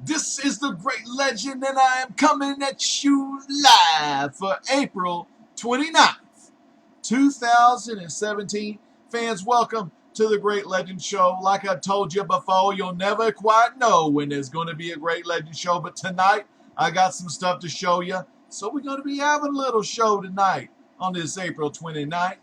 This is the Great Legend, and I am coming at you live for April 29th, 2017. Fans, welcome to the Great Legend Show. Like I told you before, you'll never quite know when there's going to be a Great Legend Show, but tonight I got some stuff to show you. So we're going to be having a little show tonight on this April 29th,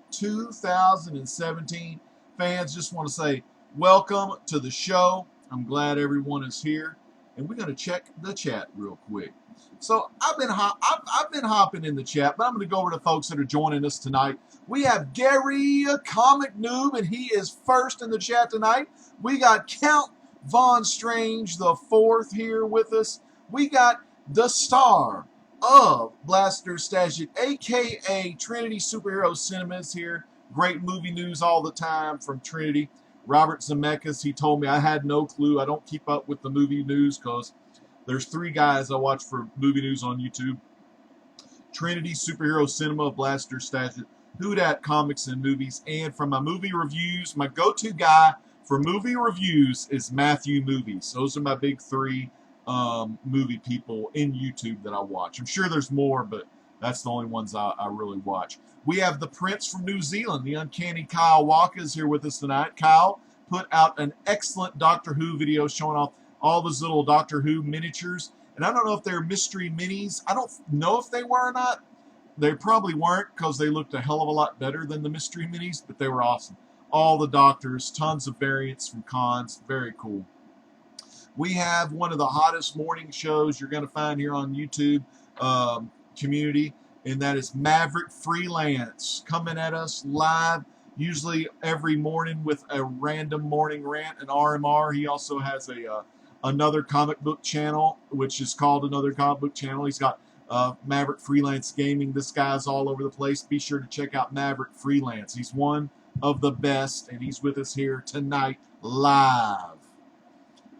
2017. Fans, just want to say welcome to the show. I'm glad everyone is here. And we're going to check the chat real quick. So I've been hopping in the chat, but I'm going to go over to folks that are joining us tonight. We have Gary, a comic noob, and he is first in the chat tonight. We got Count Von Strange the fourth here with us. We got the star of Blaster Stash It, a.k.a. Trinity Superhero Cinemas here. Great movie news all the time from Trinity. Robert Zemeckis, he told me I had no clue. I don't keep up with the movie news because there's three guys I watch for movie news on YouTube. Trinity Superhero Cinema, Blaster Stash It, Who Dat Comics and Movies. And from my movie reviews, my go-to guy for movie reviews is Matthew Movies. Those are my big three movie people in YouTube that I watch. I'm sure there's more, but that's the only ones I really watch. We have the Prince from New Zealand, the uncanny Kyle Walker is here with us tonight. Kyle put out an excellent Doctor Who video showing off all those little Doctor Who miniatures. And I don't know if they're mystery minis. I don't know if they were or not. They probably weren't because they looked a hell of a lot better than the mystery minis, but they were awesome. All the Doctors, tons of variants from cons. Very cool. We have one of the hottest morning shows you're going to find here on YouTube community, and that is Maverick Freelance coming at us live, usually every morning with a random morning rant and RMR. He also has another comic book channel, which is called Another Comic Book Channel. He's got Maverick Freelance Gaming. This guy's all over the place. Be sure to check out Maverick Freelance. He's one of the best, and he's with us here tonight live.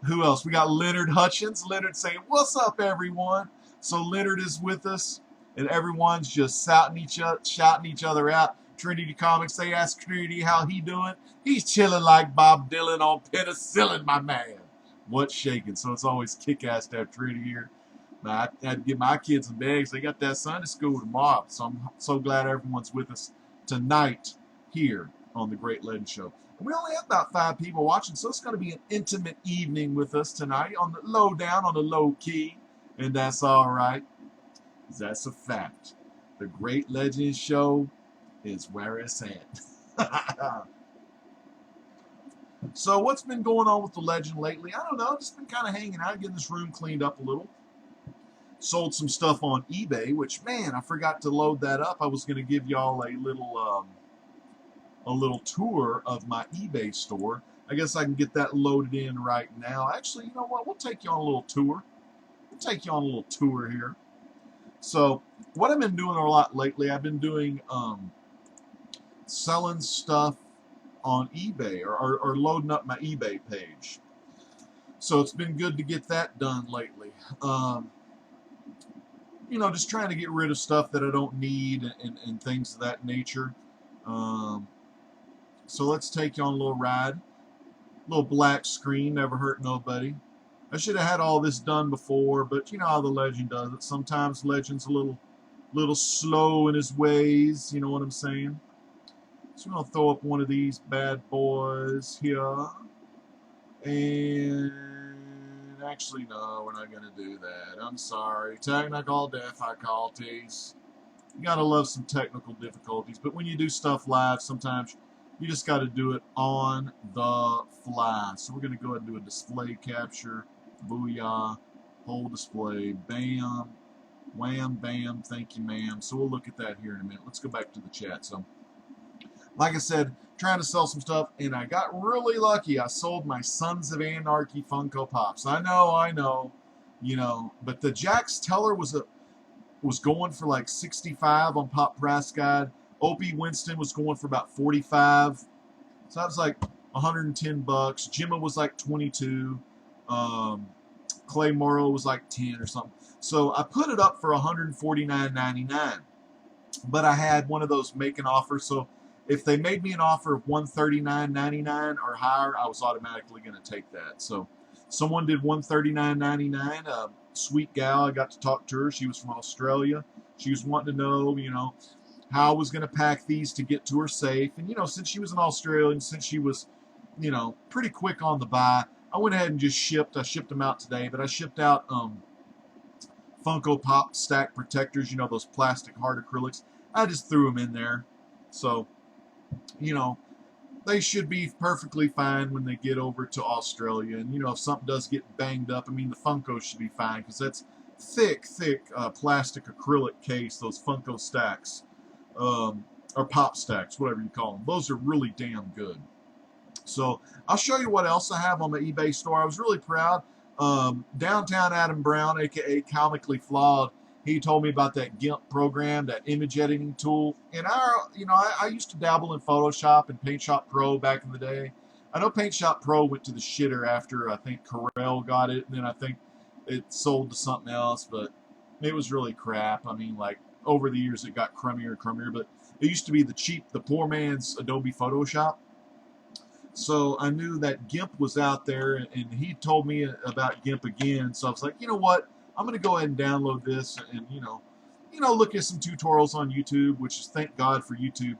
Who else? We got Leonard Hutchins. Leonard saying, "What's up, everyone?" So Leonard is with us, and everyone's just shouting each other out. Trinity Comics, they ask Trinity how he doing. He's chilling like Bob Dylan on penicillin, my man. What's shaking? So it's always kick-ass to have Trinity here. I had to get my kids some bags. They got that Sunday school tomorrow, so I'm so glad everyone's with us tonight here on the Great Legend Show. We only have about 5 people watching, so it's going to be an intimate evening with us tonight on the low down, on the low key, and that's all right. That's a fact. The Great Legend Show is where it's at. So what's been going on with the Legend lately? I don't know. Just been kind of hanging out, getting this room cleaned up a little. Sold some stuff on eBay, which, man, I forgot to load that up. I was going to give y'all a little tour of my eBay store. I guess I can get that loaded in right now. Actually, you know what? We'll take you on a little tour. We'll take you on a little tour here. So, what I've been doing a lot lately, I've been doing selling stuff on eBay or loading up my eBay page. So, it's been good to get that done lately. You know, just trying to get rid of stuff that I don't need and things of that nature. So let's take you on a little ride. Little black screen, never hurt nobody. I should have had all this done before, but you know how the Legend does it. Sometimes Legend's a little slow in his ways, you know what I'm saying? So I'm going to throw up one of these bad boys here. And actually, no, we're not going to do that. I'm sorry. Technical difficulties. You got to love some technical difficulties, but when you do stuff live, sometimes you just got to do it on the fly. So we're going to go ahead and do a display capture. Booyah. Whole display. Bam. Wham, bam. Thank you, ma'am. So we'll look at that here in a minute. Let's go back to the chat. So, like I said, trying to sell some stuff, and I got really lucky. I sold my Sons of Anarchy Funko Pops. I know. You know, but the Jax Teller was going for like 65 on Pop Price Guide. Opie Winston was going for about 45. So that was like 110 bucks. Gemma was like 22. Clay Morrow was like 10 or something. So I put it up for $149.99. But I had one of those make an offer, so if they made me an offer of $139.99 or higher, I was automatically going to take that. So someone did $139.99. Sweet gal, I got to talk to her. She was from Australia. She was wanting to know, how I was going to pack these to get to her safe. And, since she was an Australian, since she was, pretty quick on the buy, I went ahead and just shipped. I shipped them out today, but I shipped out Funko Pop stack protectors, those plastic hard acrylics. I just threw them in there. So, they should be perfectly fine when they get over to Australia. And, if something does get banged up, the Funko should be fine because that's thick plastic acrylic case, those Funko stacks, or pop stacks, whatever you call them. Those are really damn good. So I'll show you what else I have on my eBay store. I was really proud. Downtown Adam Brown, aka Comically Flawed, he told me about that GIMP program, that image editing tool. And I used to dabble in Photoshop and PaintShop Pro back in the day. I know PaintShop Pro went to the shitter after I think Corel got it, and then I think it sold to something else, but it was really crap. Like over the years it got crummier and crummier, but it used to be the poor man's Adobe Photoshop. So I knew that GIMP was out there, and he told me about GIMP again. So I was like, you know what? I'm going to go ahead and download this and, look at some tutorials on YouTube, which is, thank God for YouTube.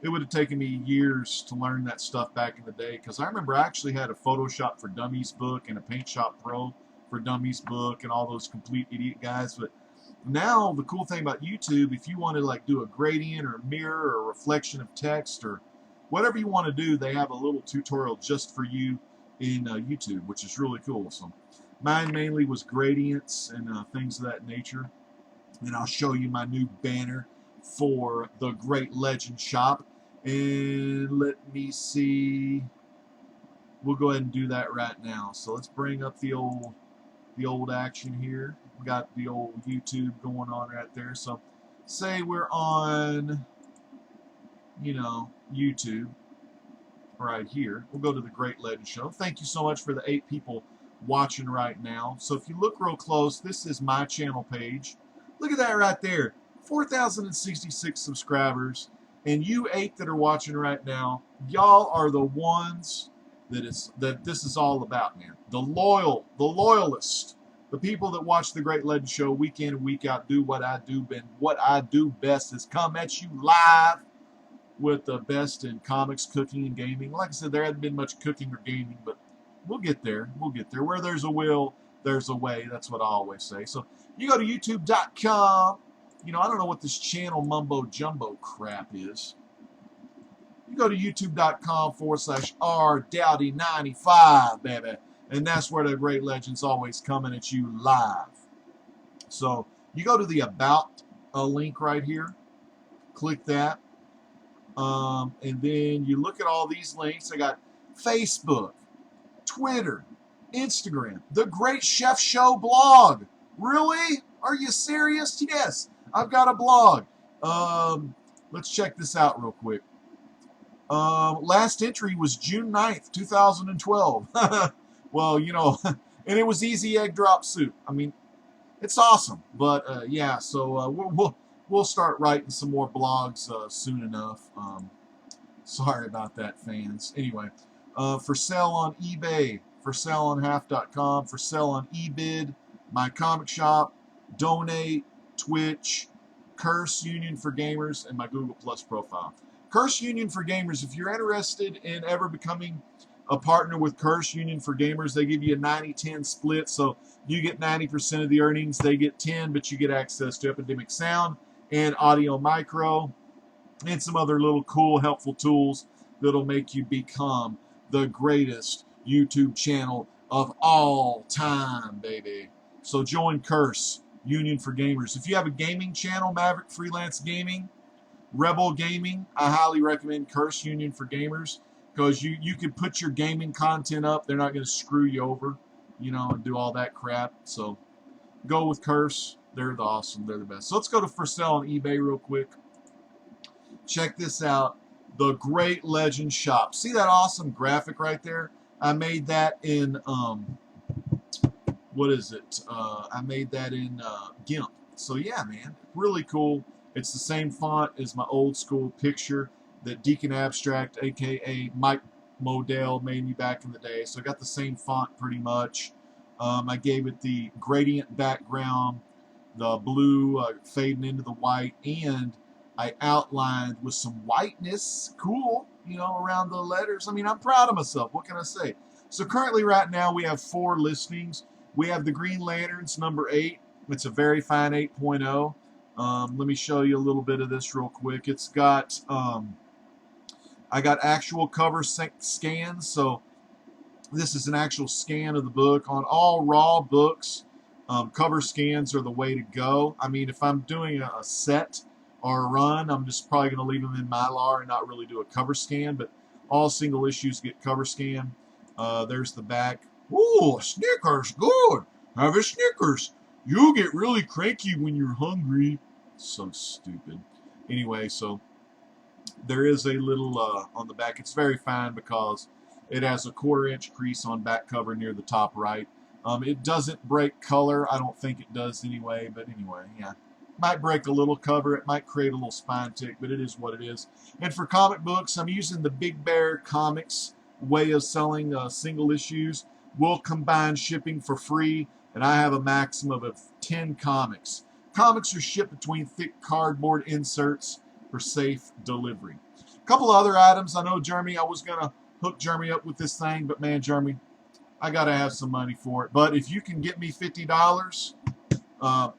It would have taken me years to learn that stuff back in the day, because I remember I actually had a Photoshop for Dummies book and a PaintShop Pro for Dummies book and all those complete idiot guys. But now the cool thing about YouTube, if you want to like do a gradient or a mirror or a reflection of text or whatever you want to do, they have a little tutorial just for you in YouTube, which is really cool. So mine mainly was gradients and things of that nature. And I'll show you my new banner for the Great Legend Shop. And let me see. We'll go ahead and do that right now. So let's bring up the old action here. We got the old YouTube going on right there. So say we're on, YouTube right here. We'll go to the Great Legend Show. Thank you so much for the 8 people watching right now. So if you look real close, this is my channel page. Look at that right there. 4,066 subscribers. And you 8 that are watching right now, y'all are the ones that this is all about, man. The loyalists, the people that watch the Great Legend Show week in and week out, do what I do, and what I do best is come at you live with the best in comics, cooking, and gaming. Like I said, there hasn't been much cooking or gaming, but we'll get there. We'll get there. Where there's a will, there's a way. That's what I always say. So you go to youtube.com. I don't know what this channel mumbo jumbo crap is. You go to youtube.com/rdowdy95, baby. And that's where the Great Legend's always coming at you live. So you go to the About link right here. Click that. And then you look at all these links. I got Facebook, Twitter, Instagram, The Great Chef Show blog. Really? Are you serious? Yes, I've got a blog. Let's check this out real quick. Last entry was June 9th, 2012. Well, and it was Easy Egg Drop Soup. It's awesome. But, yeah, so we'll start writing some more blogs soon enough. Sorry about that, fans. Anyway, for sale on eBay, for sale on half.com, for sale on eBid, my comic shop, donate, Twitch, Curse Union for Gamers, and my Google Plus profile. Curse Union for Gamers, if you're interested in ever becoming a partner with Curse Union for Gamers, they give you a 90-10 split, so you get 90% of the earnings, they get 10, but you get access to Epidemic Sound and Audio Micro and some other little cool, helpful tools that'll make you become the greatest YouTube channel of all time, baby. So join Curse Union for Gamers. If you have a gaming channel, Maverick Freelance Gaming, Rebel Gaming, I highly recommend Curse Union for Gamers, because you can put your gaming content up. They're not going to screw you over, and do all that crap. So go with Curse. They're awesome. They're the best. So let's go to for sale on eBay real quick. Check this out. The Great Legend Shop. See that awesome graphic right there? I made that in, what is it? I made that in GIMP. So yeah, man, really cool. It's the same font as my old school picture. that Deacon Abstract, aka Mike Modell, made me back in the day. So I got the same font pretty much. I gave it the gradient background, the blue fading into the white, and I outlined with some whiteness, cool, you know, around the letters. I mean, I'm proud of myself. What can I say? So currently right now we have 4 listings. We have the Green Lanterns number 8. It's a very fine 8.0. Let me show you a little bit of this real quick. It's got, I got actual cover scans, so this is an actual scan of the book. On all raw books, cover scans are the way to go. I mean, if I'm doing a set or a run, I'm just probably going to leave them in Mylar and not really do a cover scan, but all single issues get cover scan. There's the back. Ooh, Snickers, good. Have a Snickers. You get really cranky when you're hungry. So stupid. Anyway, so there is a little on the back. It's very fine because it has a 1/4-inch crease on back cover near the top right. It doesn't break color. I don't think it does anyway, but anyway, yeah. Might break a little cover. It might create a little spine tick, but it is what it is. And for comic books, I'm using the Big Bear Comics way of selling single issues. We'll combine shipping for free, and I have a maximum of 10 comics. Comics are shipped between thick cardboard inserts for safe delivery. A couple other items. I know Jeremy, I was going to hook Jeremy up with this thing, but man, Jeremy, I got to have some money for it. But if you can get me $50,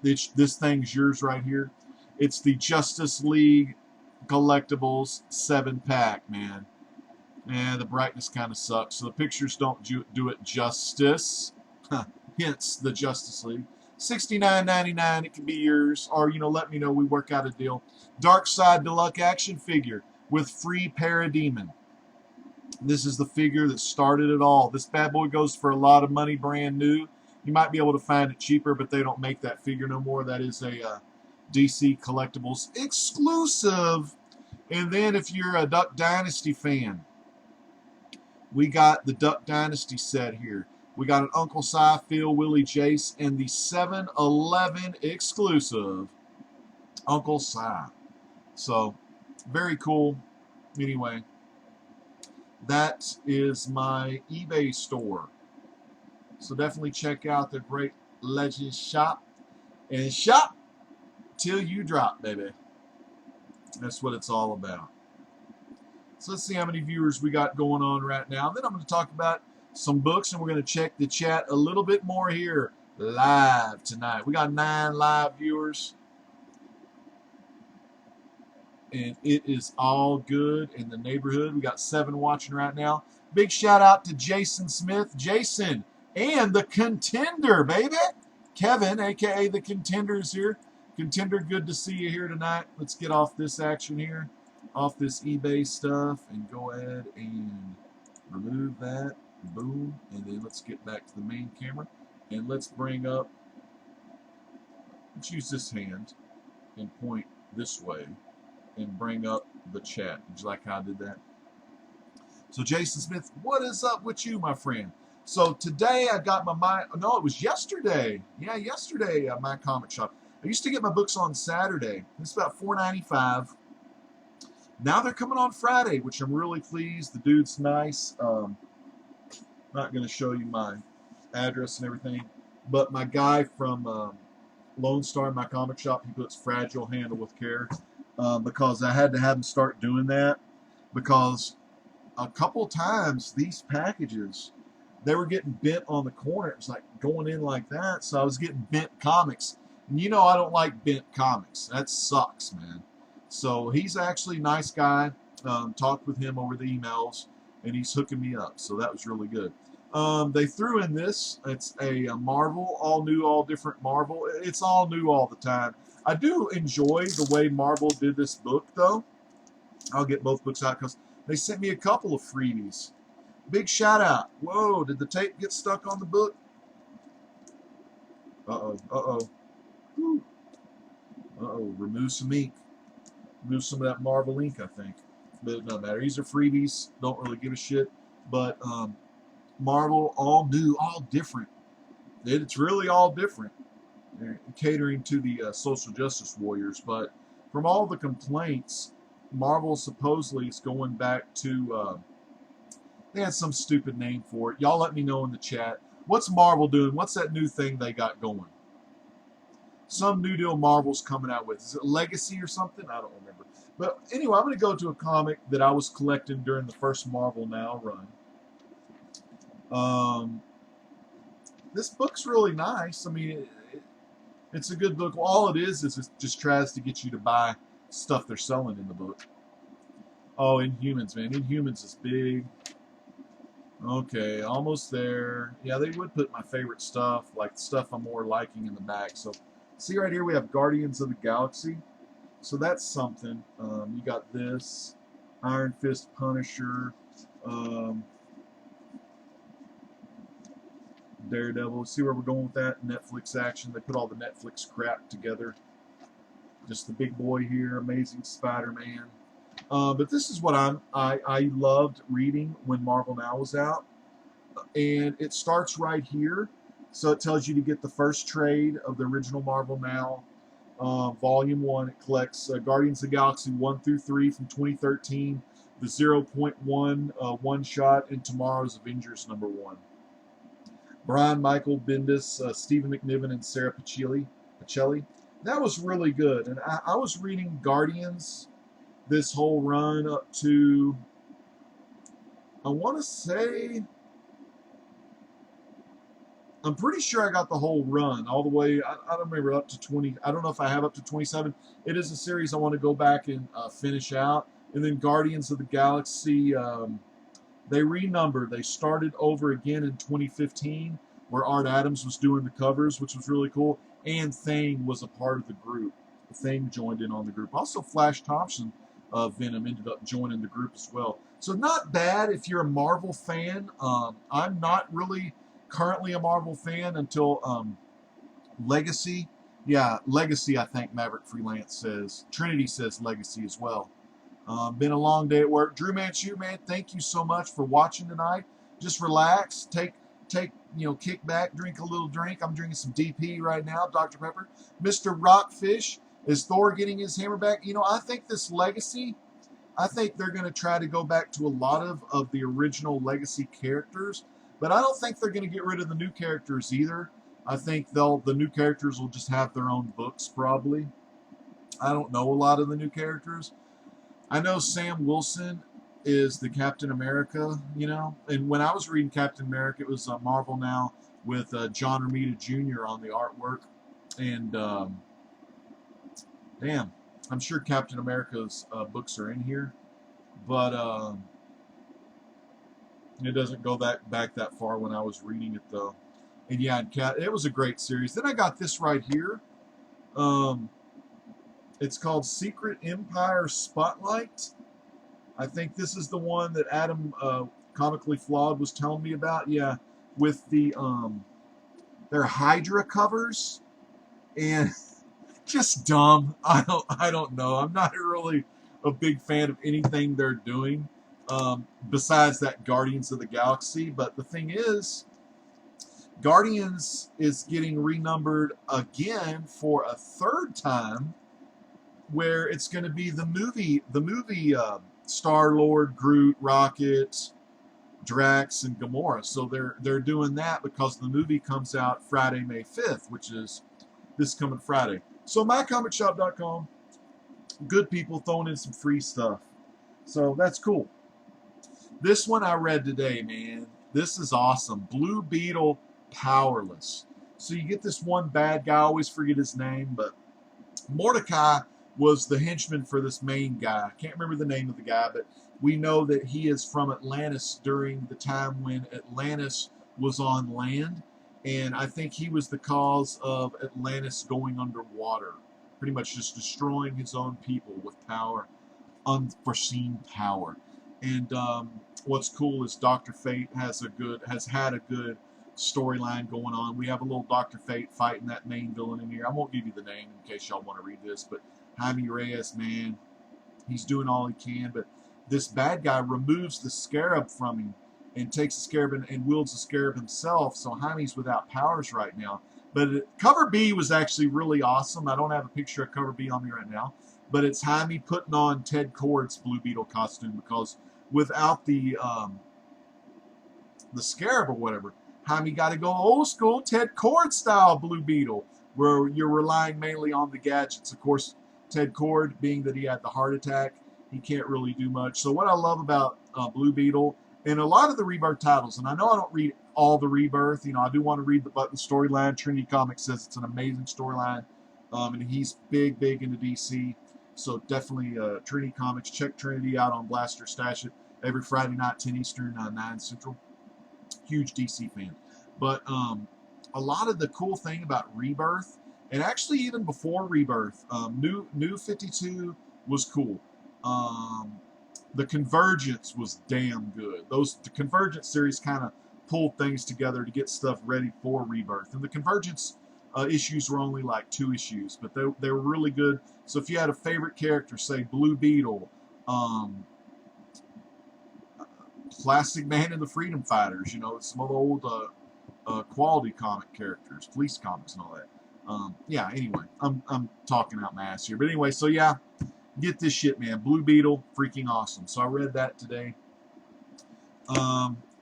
this thing's yours right here. It's the Justice League Collectibles 7-pack, man. And the brightness kind of sucks, so the pictures don't do it justice. Hence the Justice League. $69.99. It can be yours, or you know, let me know. We work out a deal. Dark Side Deluxe action figure with free Parademon. This is the figure that started it all. This bad boy goes for a lot of money, brand new. You might be able to find it cheaper, but they don't make that figure no more. That is a DC Collectibles exclusive. And then if you're a Duck Dynasty fan, we got the Duck Dynasty set here. We got an Uncle Si, Phil, Willie, Jace, and the 7-Eleven exclusive Uncle Si. So, very cool. Anyway, that is my eBay store. So definitely check out the Great Legends shop. And shop till you drop, baby. That's what it's all about. So let's see how many viewers we got going on right now. Then I'm going to talk about some books, and we're going to check the chat a little bit more here live tonight. We got 9 live viewers, and it is all good in the neighborhood. We got 7 watching right now. Big shout out to Jason Smith, Jason, and the Contender, baby. Kevin, aka the Contender, is here. Contender, good to see you here tonight. Let's get off this action here, off this eBay stuff, and go ahead and remove that. Boom. And then let's get back to the main camera, and let's bring up, let's use this hand and point this way and bring up the chat. Did you like how I did that? So Jason Smith, what is up with you, my friend? So today I got no, it was yesterday. Yeah, yesterday at my comic shop. I used to get my books on Saturday. It's about $4.95. Now they're coming on Friday, which I'm really pleased. The dude's nice. Not going to show you my address and everything, but my guy from Lone Star, my comic shop, he puts fragile, handle with care, because I had to have him start doing that, because a couple times these packages, they were getting bent on the corner. It was like going in like that, so I was getting bent comics. And you know I don't like bent comics. That sucks, man. So he's actually a nice guy. Talked with him over the emails, and he's hooking me up. So that was really good. They threw in this. It's a Marvel, all new, all different Marvel. It's all new all the time. I do enjoy the way Marvel did this book, though. I'll get both books out because they sent me a couple of freebies. Big shout out. Whoa, did the tape get stuck on the book? Uh-oh, uh-oh. Whew. Uh-oh, remove some ink. Remove some of that Marvel ink, I think. But it doesn't matter. These are freebies. Don't really give a shit. But Marvel, all new, all different. It's really all different. They're catering to the social justice warriors. But from all the complaints Marvel supposedly is going back to, they had some stupid name for it. Y'all let me know in the chat. What's Marvel doing? What's that new thing they got going? Some new deal Marvel's coming out with. Is it Legacy or something? I don't remember. But anyway, I'm going to go to a comic that I was collecting during the first Marvel Now run. This book's really nice. I mean, it's a good book. All it is it just tries to get you to buy stuff they're selling in the book. Oh, Inhumans, man. Inhumans is big. Okay, almost there. Yeah, they would put my favorite stuff, like stuff I'm more liking in the back. So, see right here we have Guardians of the Galaxy. So that's something. You got this. Iron Fist Punisher. Daredevil. See where we're going with that? Netflix action. They put all the Netflix crap together. Just the big boy here. Amazing Spider-Man. But this is what I loved reading when Marvel Now was out. And it starts right here. So it tells you to get the first trade of the original Marvel Now. Volume 1. It collects Guardians of the Galaxy 1 through 3 from 2013. The 0.1 one-shot, and tomorrow's Avengers #1. Brian Michael Bendis, Stephen McNiven, and Sarah Pacelli. That was really good. And I was reading Guardians this whole run up to, I want to say, I'm pretty sure I got the whole run all the way. I don't remember up to 20. I don't know if I have up to 27. It is a series I want to go back and finish out. And then Guardians of the Galaxy, they renumbered. They started over again in 2015, where Art Adams was doing the covers, which was really cool. And Thing was a part of the group. Thing joined in on the group. Also, Flash Thompson of Venom ended up joining the group as well. So not bad if you're a Marvel fan. I'm not really currently a Marvel fan until Legacy. Yeah, Legacy, I think Maverick Freelance says. Trinity says Legacy as well. Been a long day at work. Drew Man Shoot Man, thank you so much for watching tonight. Just relax, take kick back, drink a little drink. I'm drinking some DP right now, Dr. Pepper. Mr. Rockfish, is Thor getting his hammer back? I think this Legacy, I think they're going to try to go back to a lot of the original Legacy characters, but I don't think they're going to get rid of the new characters either. I think the new characters will just have their own books probably. I don't know a lot of the new characters. I know Sam Wilson is the Captain America, and when I was reading Captain America, it was Marvel Now with John Romita Jr. on the artwork, and damn, I'm sure Captain America's books are in here, but it doesn't go back that far when I was reading it though. And yeah, it was a great series. Then I got this right here. It's called Secret Empire Spotlight. I think this is the one that Adam Comically Flawed was telling me about. Yeah, with the their Hydra covers, and just dumb. I don't know. I'm not really a big fan of anything they're doing besides that Guardians of the Galaxy. But the thing is, Guardians is getting renumbered again for a third time, where it's going to be the movie Star-Lord, Groot, Rocket, Drax, and Gamora. So they're doing that because the movie comes out Friday, May 5th, which is this coming Friday. So mycomicshop.com, good people throwing in some free stuff. So that's cool. This one I read today, man. This is awesome. Blue Beetle Powerless. So you get this one bad guy, I always forget his name, but Mordecai was the henchman for this main guy. I can't remember the name of the guy, but we know that he is from Atlantis during the time when Atlantis was on land, and I think he was the cause of Atlantis going underwater, pretty much just destroying his own people with power, unforeseen power. And what's cool is Dr. Fate has had a good storyline going on. We have a little Dr. Fate fighting that main villain in here. I won't give you the name in case y'all want to read this, but Jaime Reyes, man, he's doing all he can, but this bad guy removes the scarab from him and takes the scarab and wields the scarab himself, so Jaime's without powers right now. But cover B was actually really awesome. I don't have a picture of cover B on me right now, but it's Jaime putting on Ted Kord's Blue Beetle costume, because without the scarab or whatever, Jaime got to go old school Ted Kord style Blue Beetle, where you're relying mainly on the gadgets. Of course, Ted Kord, being that he had the heart attack, he can't really do much. So what I love about Blue Beetle and a lot of the Rebirth titles, and I know I don't read all the Rebirth, I do want to read the Button storyline. Trinity Comics says it's an amazing storyline, and he's big into DC. So definitely Trinity Comics. Check Trinity out on Blaster Stash it every Friday night, 10 Eastern, 9 Central. Huge DC fan. But a lot of the cool thing about Rebirth, and actually even before Rebirth, New 52 was cool. The Convergence was damn good. The Convergence series kind of pulled things together to get stuff ready for Rebirth. And the Convergence issues were only like 2 issues, but they were really good. So if you had a favorite character, say Blue Beetle, Plastic Man and the Freedom Fighters, some of the old quality comic characters, police comics and all that. Yeah, anyway, I'm talking out my ass here. But anyway, so yeah, get this shit, man. Blue Beetle, freaking awesome. So I read that today.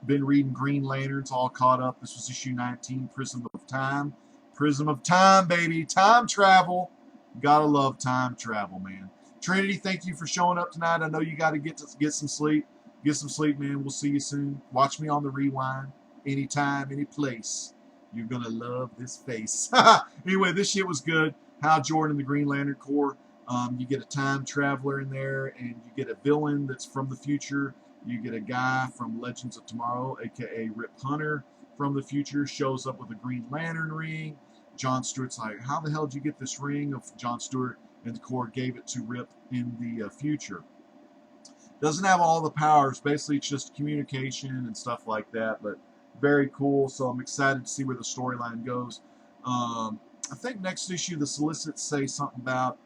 Been reading Green Lanterns, all caught up. This was issue 19, Prism of Time. Prism of Time, baby. Time travel. Gotta love time travel, man. Trinity, thank you for showing up tonight. I know you got to get some sleep. Get some sleep, man. We'll see you soon. Watch me on the rewind. Anytime, any place. You're going to love this face. Anyway, this shit was good. Hal Jordan, the Green Lantern Corps. You get a time traveler in there, and you get a villain that's from the future. You get a guy from Legends of Tomorrow, a.k.a. Rip Hunter from the future, shows up with a Green Lantern ring. John Stewart's like, how the hell did you get this ring? Of John Stewart and the Corps gave it to Rip in the future. Doesn't have all the powers. Basically, it's just communication and stuff like that. But very cool. So I'm excited to see where the storyline goes. I think next issue, the solicits say something about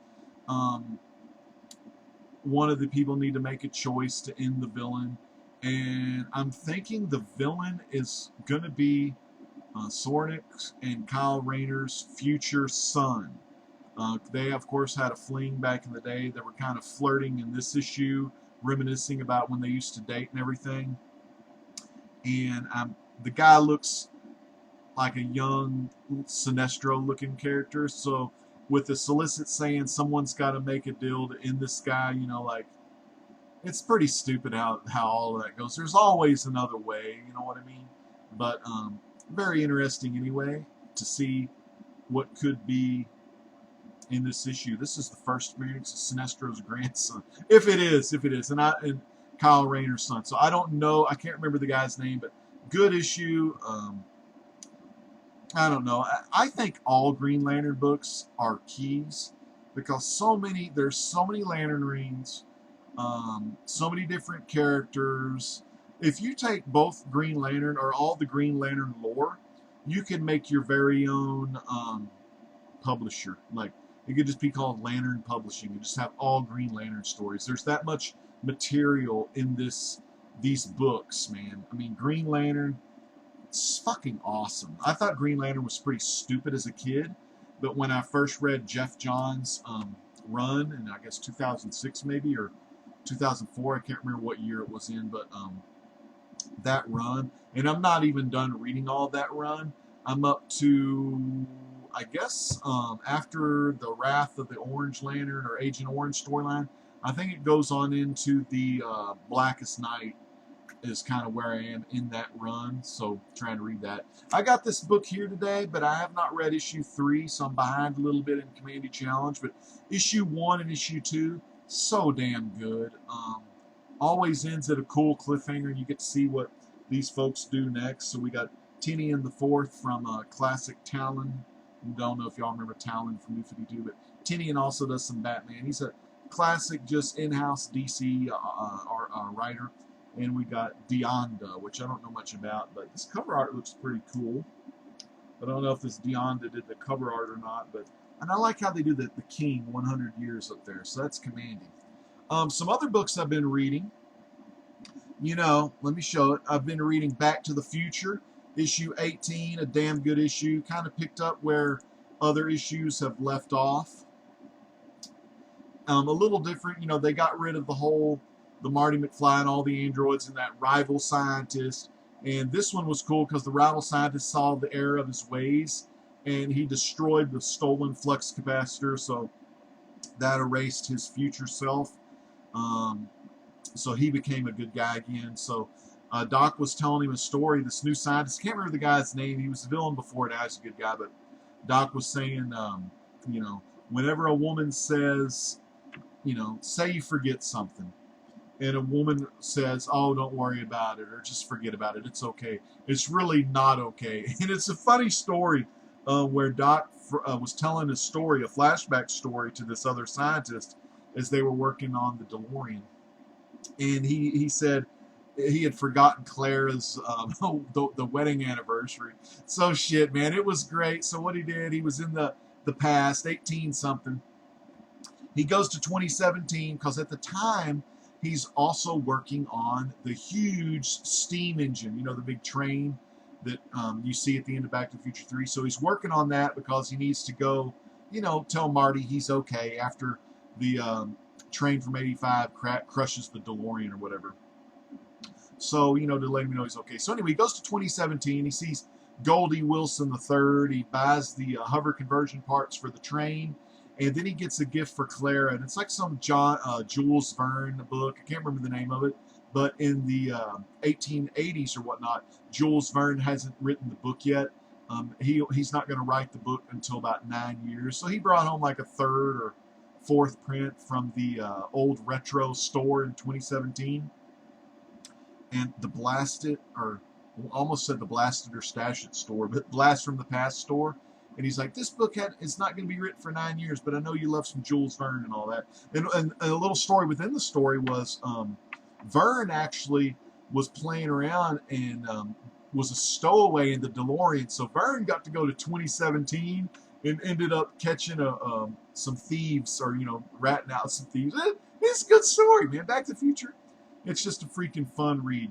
one of the people need to make a choice to end the villain. And I'm thinking the villain is going to be Sornik and Kyle Rayner's future son. They, of course, had a fling back in the day. They were kind of flirting in this issue, reminiscing about when they used to date and everything. And the guy looks like a young Sinestro-looking character. So with the solicit saying someone's got to make a deal to end this guy, like, it's pretty stupid how all of that goes. There's always another way, you know what I mean? But very interesting anyway to see what could be in this issue. This is the first appearance of Sinestro's grandson, if it is, and Kyle Rayner's son. So I don't know, I can't remember the guy's name, but good issue. I don't know. I think all Green Lantern books are keys, because there's so many Lantern rings, so many different characters. If you take both Green Lantern or all the Green Lantern lore, you can make your very own publisher. Like, it could just be called Lantern Publishing. You just have all Green Lantern stories. There's that much material in these books, man. I mean, Green Lantern, it's fucking awesome. I thought Green Lantern was pretty stupid as a kid, but when I first read Jeff Johns' run, in I guess 2006 maybe, or 2004, I can't remember what year it was in, but that run, and I'm not even done reading all that run. I'm up to, I guess, after the Wrath of the Orange Lantern or Agent Orange storyline. I think it goes on into the Blackest Night is kind of where I am in that run, so trying to read that. I got this book here today, but I have not read issue 3, so I'm behind a little bit in Commandy Challenge, but issue 1 and issue 2, so damn good. Always ends at a cool cliffhanger, and you get to see what these folks do next. So we got Tinian the Fourth from classic Talon. Don't know if y'all remember Talon from New 52, but Tinian also does some Batman. He's a classic, just in-house DC writer. And we got Deonda, which I don't know much about, but this cover art looks pretty cool. But I don't know if this Deonda did the cover art or not. And I like how they do the King 100 years up there, so that's commanding. Some other books I've been reading. Let me show it. I've been reading Back to the Future, issue 18, a damn good issue. Kind of picked up where other issues have left off. A little different. You know, they got rid of the Marty McFly and all the androids and that rival scientist. And this one was cool because the rival scientist saw the error of his ways and he destroyed the stolen flux capacitor. So that erased his future self. Um, so he became a good guy again. So Doc was telling him a story. This new scientist, can't remember the guy's name. He was a villain before. Now he's a good guy. But Doc was saying, you know, whenever a woman says, you know, say you forget something, and a woman says, "Oh, don't worry about it," or "Just forget about it. It's okay." It's really not okay. And it's a funny story where Doc was telling a story, a flashback story to this other scientist as they were working on the DeLorean, and he said he had forgotten Clara's the wedding anniversary. So shit, man, it was great. So what he did, he was in the past, 18 something. He goes to 2017 because at the time he's also working on the huge steam engine, you know, the big train that you see at the end of Back to the Future 3. So he's working on that because he needs to go, you know, tell Marty he's okay after the train from 85 crushes the DeLorean or whatever. So, you know, to let him know he's okay. So anyway, he goes to 2017. He sees Goldie Wilson III. He buys the hover conversion parts for the train. And then he gets a gift for Clara. And it's like some Jules Verne book. I can't remember the name of it. But in the 1880s or whatnot, Jules Verne hasn't written the book yet. He's not going to write the book until about 9 years. So he brought home like a third or fourth print from the old retro store in 2017. And the Blasted, or almost said the Blasted or Stash It store, but Blast from the Past store. And he's like, this book it's not going to be written for 9 years, but I know you love some Jules Verne and all that. And a little story within the story was Verne actually was playing around and was a stowaway in the DeLorean. So Verne got to go to 2017 and ended up catching some thieves, or, you know, ratting out some thieves. It's a good story, man. Back to the Future. It's just a freaking fun read.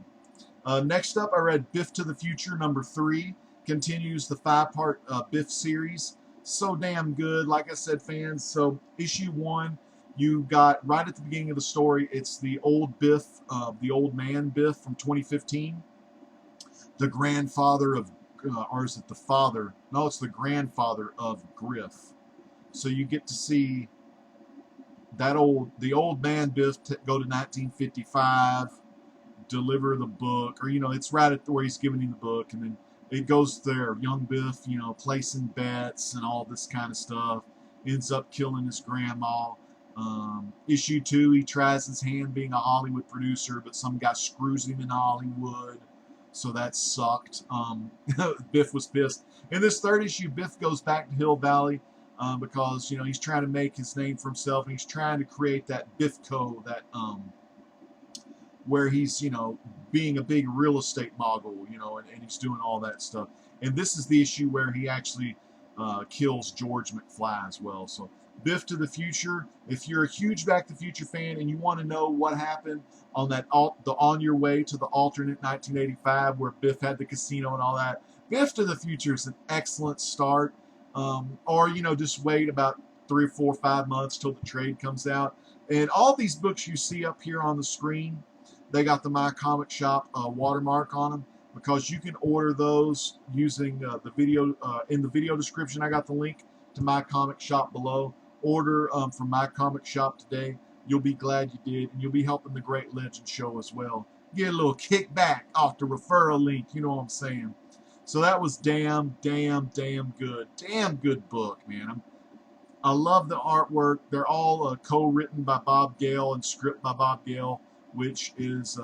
Next up, I read Biff to the Future #3. Continues the 5-part Biff series. So damn good. Like I said, fans. So issue 1, you got right at the beginning of the story. It's the old Biff, the old man Biff from 2015. The grandfather of, or is it the father? No, it's the grandfather of Griff. So you get to see the old man Biff go to 1955, deliver the book, or, you know, it's right at where he's giving him the book, and then it goes there, young Biff, you know, placing bets and all this kind of stuff, ends up killing his grandma. Issue 2, he tries his hand being a Hollywood producer, but some guy screws him in Hollywood, so that sucked. Biff was pissed. In this 3rd issue, Biff goes back to Hill Valley because, you know, he's trying to make his name for himself, and he's trying to create that Biffco, that where he's, you know, being a big real estate mogul, you know, and he's doing all that stuff. And this is the issue where he actually kills George McFly as well. So Biff to the Future. If you're a huge Back to the Future fan and you want to know what happened on that On Your Way to the alternate 1985 where Biff had the casino and all that, Biff to the Future is an excellent start. Or, you know, just wait about 3 or 4 or 5 months till the trade comes out. And all these books you see up here on the screen, they got the My Comic Shop watermark on them, because you can order those using the video. In the video description, I got the link to My Comic Shop below. Order from My Comic Shop today. You'll be glad you did, and you'll be helping the Great Legend Show as well. Get a little kickback off the referral link, you know what I'm saying. So that was damn good. Damn good book, man. I love the artwork. They're all co-written by Bob Gale and script by Bob Gale, which is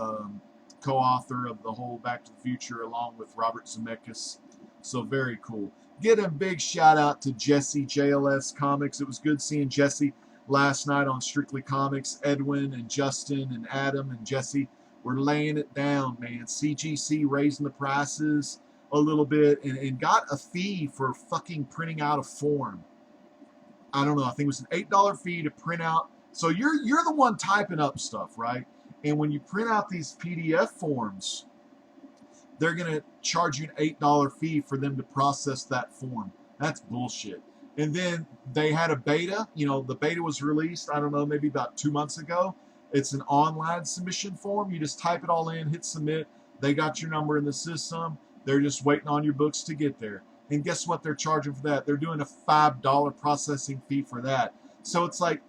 co-author of the whole Back to the Future along with Robert Zemeckis. So very cool. Get a big shout out to Jesse, JLS Comics. It was good seeing Jesse last night on Strictly Comics. Edwin and Justin and Adam and Jesse were laying it down, man. CGC raising the prices a little bit and got a fee for fucking printing out a form. I don't know. I think it was an $8 fee to print out. So you're the one typing up stuff, right? And when you print out these PDF forms, they're going to charge you an $8 fee for them to process that form. That's bullshit. And then they had a beta. You know, the beta was released, I don't know, maybe about 2 months ago. It's an online submission form. You just type it all in, hit submit. They got your number in the system. They're just waiting on your books to get there. And guess what they're charging for that? They're doing a $5 processing fee for that. So it's like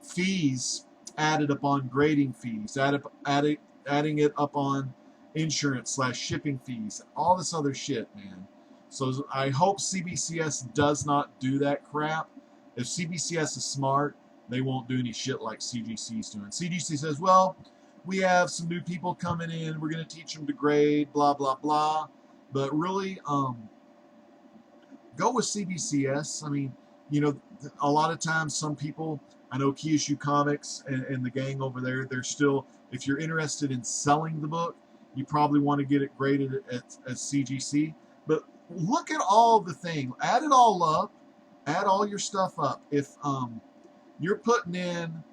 fees added upon grading fees, adding it up on insurance/shipping fees, all this other shit, man. So I hope CBCS does not do that crap. If CBCS is smart, they won't do any shit like CGC's doing. CGC says, well, we have some new people coming in. We're going to teach them to grade, blah, blah, blah. But really, go with CBCS. I mean, you know, a lot of times some people, I know Key Issue Comics and the gang over there, they're still, if you're interested in selling the book, you probably want to get it graded at CGC. But look at all the thing. Add it all up. Add all your stuff up. If you're putting in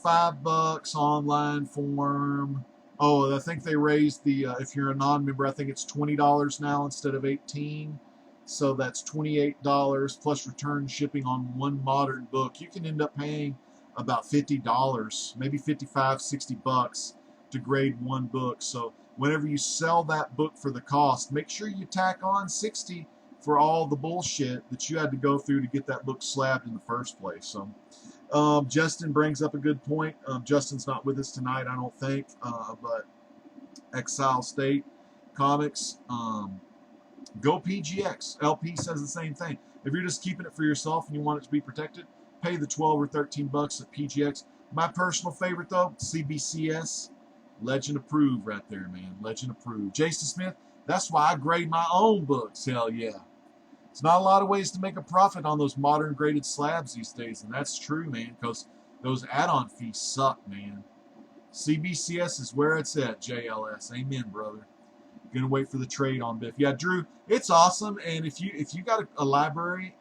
$5 online form, oh, I think they raised the, if you're a non-member, I think it's $20 now instead of $18. So that's $28 plus return shipping on one modern book. You can end up paying about $50, maybe $55-$60 to grade one book. So whenever you sell that book for the cost, make sure you tack on $60 for all the bullshit that you had to go through to get that book slabbed in the first place. So Justin brings up a good point. Justin's not with us tonight, I don't think, but Exile State Comics, go PGX. LP says the same thing. If you're just keeping it for yourself and you want it to be protected, pay the $12 or $13 at PGX. My personal favorite, though, CBCS. Legend approved right there, man. Legend approved. Jason Smith, that's why I grade my own books. Hell yeah. It's not a lot of ways to make a profit on those modern graded slabs these days, and that's true, man, because those add-on fees suck, man. CBCS is where it's at, JLS. Amen, brother. Gonna wait for the trade on Biff. Yeah, Drew, it's awesome. And if you got a library,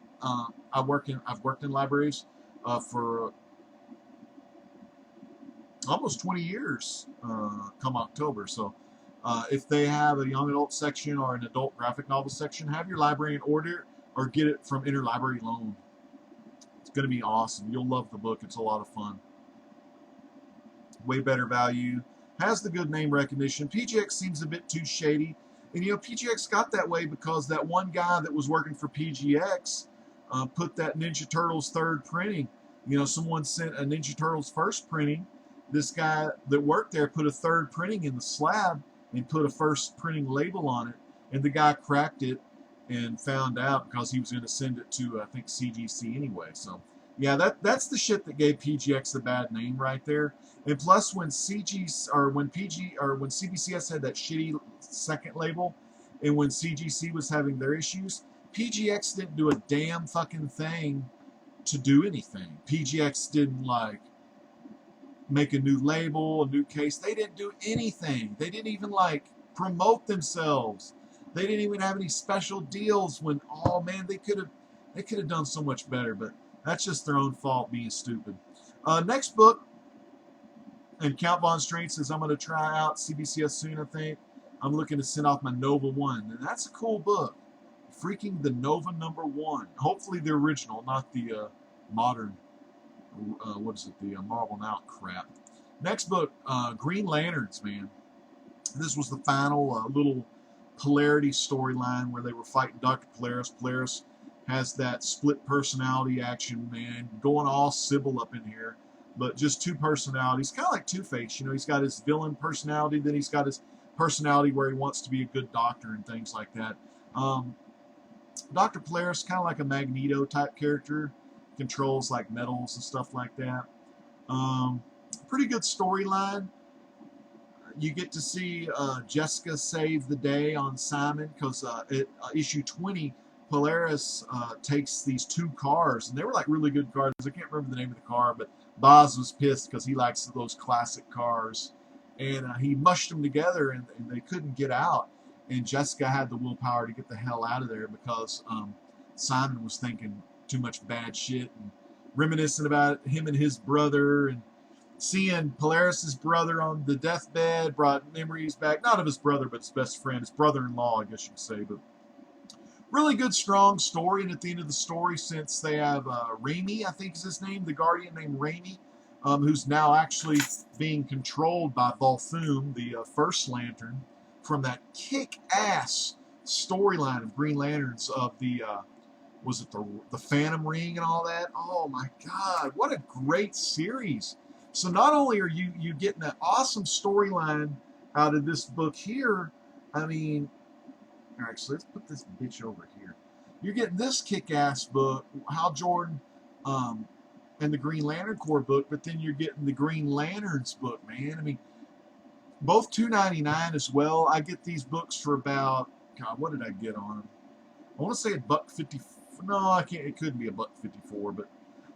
I've worked in libraries for almost 20 years come October. So if they have a young adult section or an adult graphic novel section, have your librarian order or get it from interlibrary loan. It's gonna be awesome. You'll love the book. It's a lot of fun. Way better value. Has the good name recognition. PGX seems a bit too shady. And, you know, PGX got that way because that one guy that was working for PGX put that Ninja Turtles third printing. You know, someone sent a Ninja Turtles first printing. This guy that worked there put a third printing in the slab and put a first printing label on it. And the guy cracked it and found out because he was going to send it to, I think, CGC anyway. So, yeah, that's the shit that gave PGX the bad name right there. And plus, when when CBCS had that shitty second label, and when CGC was having their issues, PGX didn't do a damn fucking thing to do anything. PGX didn't like make a new label, a new case. They didn't do anything. They didn't even like promote themselves. They didn't even have any special deals. When, oh man, they could have done so much better. But that's just their own fault being stupid. Next book. And Count Von Strain says, I'm going to try out CBCS soon, I think. I'm looking to send off my Nova 1. And that's a cool book. Freaking the Nova #1. Hopefully the original, not the modern, what is it, the Marvel Now crap. Next book, Green Lanterns, man. This was the final little polarity storyline where they were fighting Dr. Polaris. Polaris has that split personality action, man. Going all Sybil up in here. But just two personalities, kind of like Two-Face. You know, he's got his villain personality, then he's got his personality where he wants to be a good doctor and things like that. Dr. Polaris, kind of like a Magneto type character, controls like metals and stuff like that. Pretty good storyline. You get to see Jessica save the day on Simon because issue 20, Polaris takes these two cars, and they were like really good cars. I can't remember the name of the car, but Boz was pissed because he likes those classic cars, and he mushed them together, and they couldn't get out. And Jessica had the willpower to get the hell out of there because Simon was thinking too much bad shit and reminiscing about him and his brother, and seeing Polaris's brother on the deathbed brought memories back, not of his brother, but his best friend, his brother-in-law, I guess you could say. But really good, strong story. And at the end of the story, since they have Raimi, I think is his name, the Guardian named Raimi, who's now actually being controlled by Volthoom, the First Lantern, from that kick-ass storyline of Green Lanterns of the was it the Phantom Ring and all that? Oh my God, what a great series! So not only are you getting an awesome storyline out of this book here, I mean, all right, so let's put this bitch over here. You're getting this kick-ass book, Hal Jordan, and the Green Lantern Corps book, but then you're getting the Green Lanterns book, man. I mean, both $2.99 as well. I get these books for about, God, what did I get on them? I want to say $1.50. No, I can't. It couldn't be $1.54, but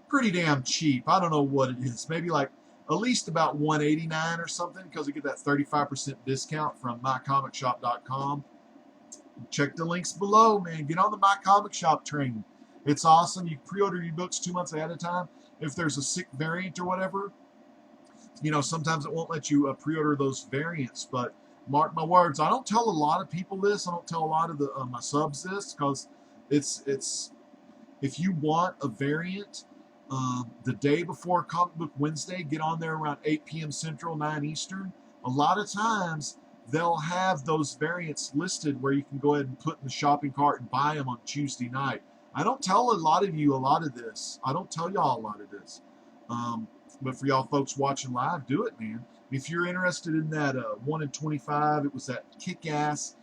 pretty damn cheap. I don't know what it is. Maybe like at least about $1.89 or something, because you get that 35% discount from mycomicshop.com. Check the links below, man. Get on the My Comic Shop train. It's awesome. You pre-order your books 2 months ahead of time. If there's a sick variant or whatever, you know, sometimes it won't let you pre-order those variants. But mark my words, I don't tell a lot of people this. I don't tell a lot of my subs this, because it's if you want a variant the day before Comic Book Wednesday, get on there around 8 p.m. Central, 9 Eastern. A lot of times they'll have those variants listed where you can go ahead and put in the shopping cart and buy them on Tuesday night. I don't tell a lot of you a lot of this. I don't tell y'all a lot of this. But for y'all folks watching live, do it, man. If you're interested in that 1 in 25, it was that kick-ass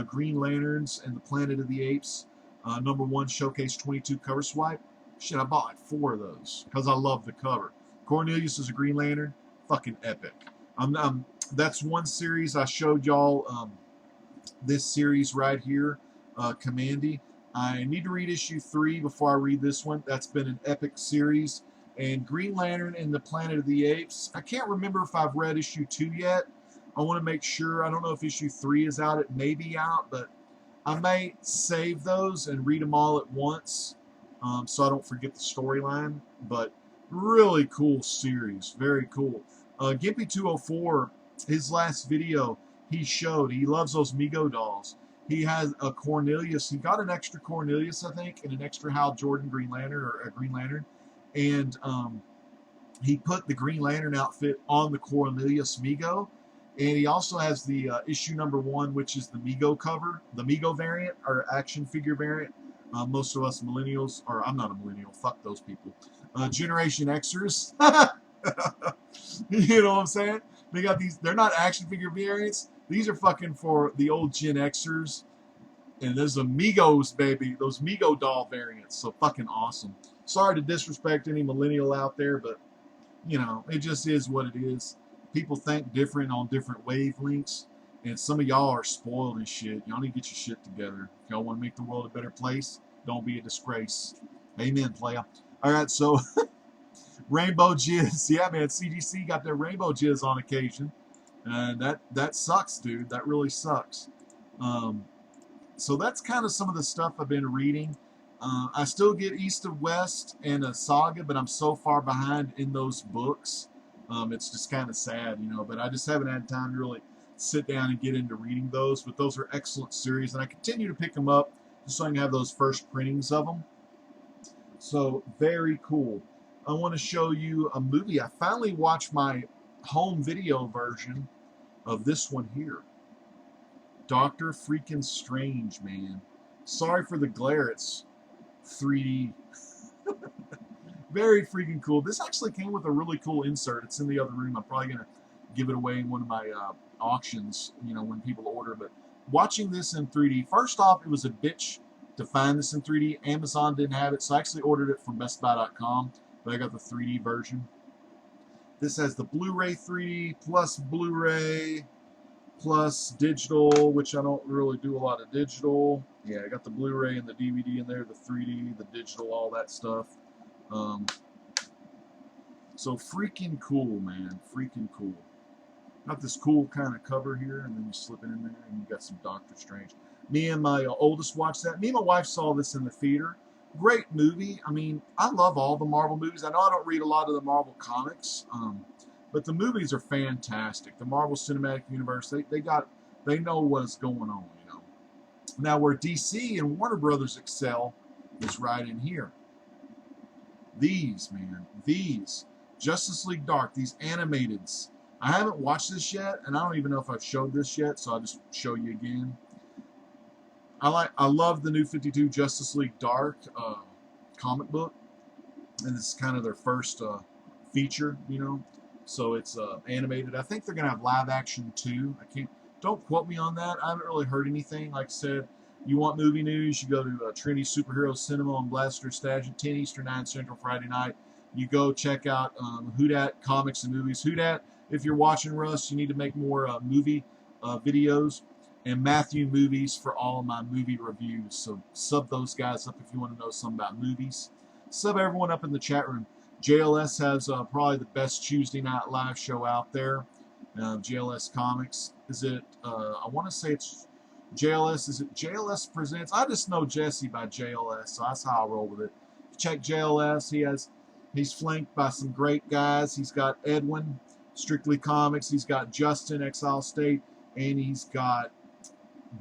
Green Lanterns and the Planet of the Apes #1 Showcase 22 cover swipe. Shit, I bought like 4 of those because I love the cover. Cornelius is a Green Lantern. Fucking epic. That's one series I showed y'all. This series right here, Commandy. I need to read issue 3 before I read this one. That's been an epic series. And Green Lantern and the Planet of the Apes. I can't remember if I've read issue 2 yet. I want to make sure. I don't know if issue 3 is out. It may be out, but I may save those and read them all at once, so I don't forget the storyline. But really cool series. Very cool. Gimpy 204, his last video, he showed, he loves those Mego dolls. He has a Cornelius. He got an extra Cornelius, I think, and an extra Hal Jordan Green Lantern, or a Green Lantern. And he put the Green Lantern outfit on the Cornelius Mego. And he also has the issue #1, which is the Mego cover, the Mego variant, or action figure variant. Most of us millennials, or I'm not a millennial, fuck those people. Generation Xers. You know what I'm saying? They got these, they're not action figure variants. These are fucking for the old Gen Xers. And there's the Migos, baby. Those Mego doll variants. So fucking awesome. Sorry to disrespect any millennial out there, but, you know, it just is what it is. People think different on different wavelengths. And some of y'all are spoiled and shit. Y'all need to get your shit together. If y'all want to make the world a better place, don't be a disgrace. Amen, playa. All right, so Rainbow Jizz. Yeah, man, CGC got their Rainbow Jizz on occasion. And that sucks, dude. That really sucks. So that's kind of some of the stuff I've been reading. I still get East of West and a Saga, but I'm so far behind in those books. It's just kind of sad, you know, but I just haven't had time to really sit down and get into reading those. But those are excellent series, and I continue to pick them up just so I can have those first printings of them. So very cool. I want to show you a movie. I finally watched my home video version of this one here. Doctor Freaking Strange, man. Sorry for the glare. It's 3D. Very freaking cool. This actually came with a really cool insert. It's in the other room. I'm probably going to give it away in one of my auctions, you know, when people order. But watching this in 3D, first off, it was a bitch to find this in 3D. Amazon didn't have it, so I actually ordered it from bestbuy.com, but I got the 3D version. This has the Blu-ray 3D plus Blu-ray plus digital, which I don't really do a lot of digital. Yeah, I got the Blu-ray and the DVD in there, the 3D, the digital, all that stuff. So freaking cool, man. Freaking cool. Got this cool kind of cover here, and then you slip it in there, and you got some Doctor Strange. Me and my oldest watched that. Me and my wife saw this in the theater. Great movie. I mean, I love all the Marvel movies. I know I don't read a lot of the Marvel comics, but the movies are fantastic. The Marvel Cinematic Universe, they know what's going on, you know. Now, where DC and Warner Brothers excel is right in here. These, man, these Justice League Dark, these animateds. I haven't watched this yet, and I don't even know if I've showed this yet, so I'll just show you again. I love the New 52 Justice League Dark comic book, and this is kind of their first feature, you know. So it's animated. I think they're gonna have live action too. Don't quote me on that. I haven't really heard anything. Like I said, you want movie news, you go to Trinity Superhero Cinema on Blaster Stash at 10 Eastern, 9 Central Friday night. You go check out Whodat Comics and Movies. Whodat, if you're watching, Russ, you need to make more movie videos. And Matthew Movies for all of my movie reviews. So sub those guys up if you want to know something about movies. Sub everyone up in the chat room. JLS has probably the best Tuesday night live show out there. JLS Comics. Is it, I want to say it's JLS. Is it JLS Presents? I just know Jesse by JLS, so that's how I roll with it. Check JLS. He's flanked by some great guys. He's got Edwin, Strictly Comics. He's got Justin, Exile State. And he's got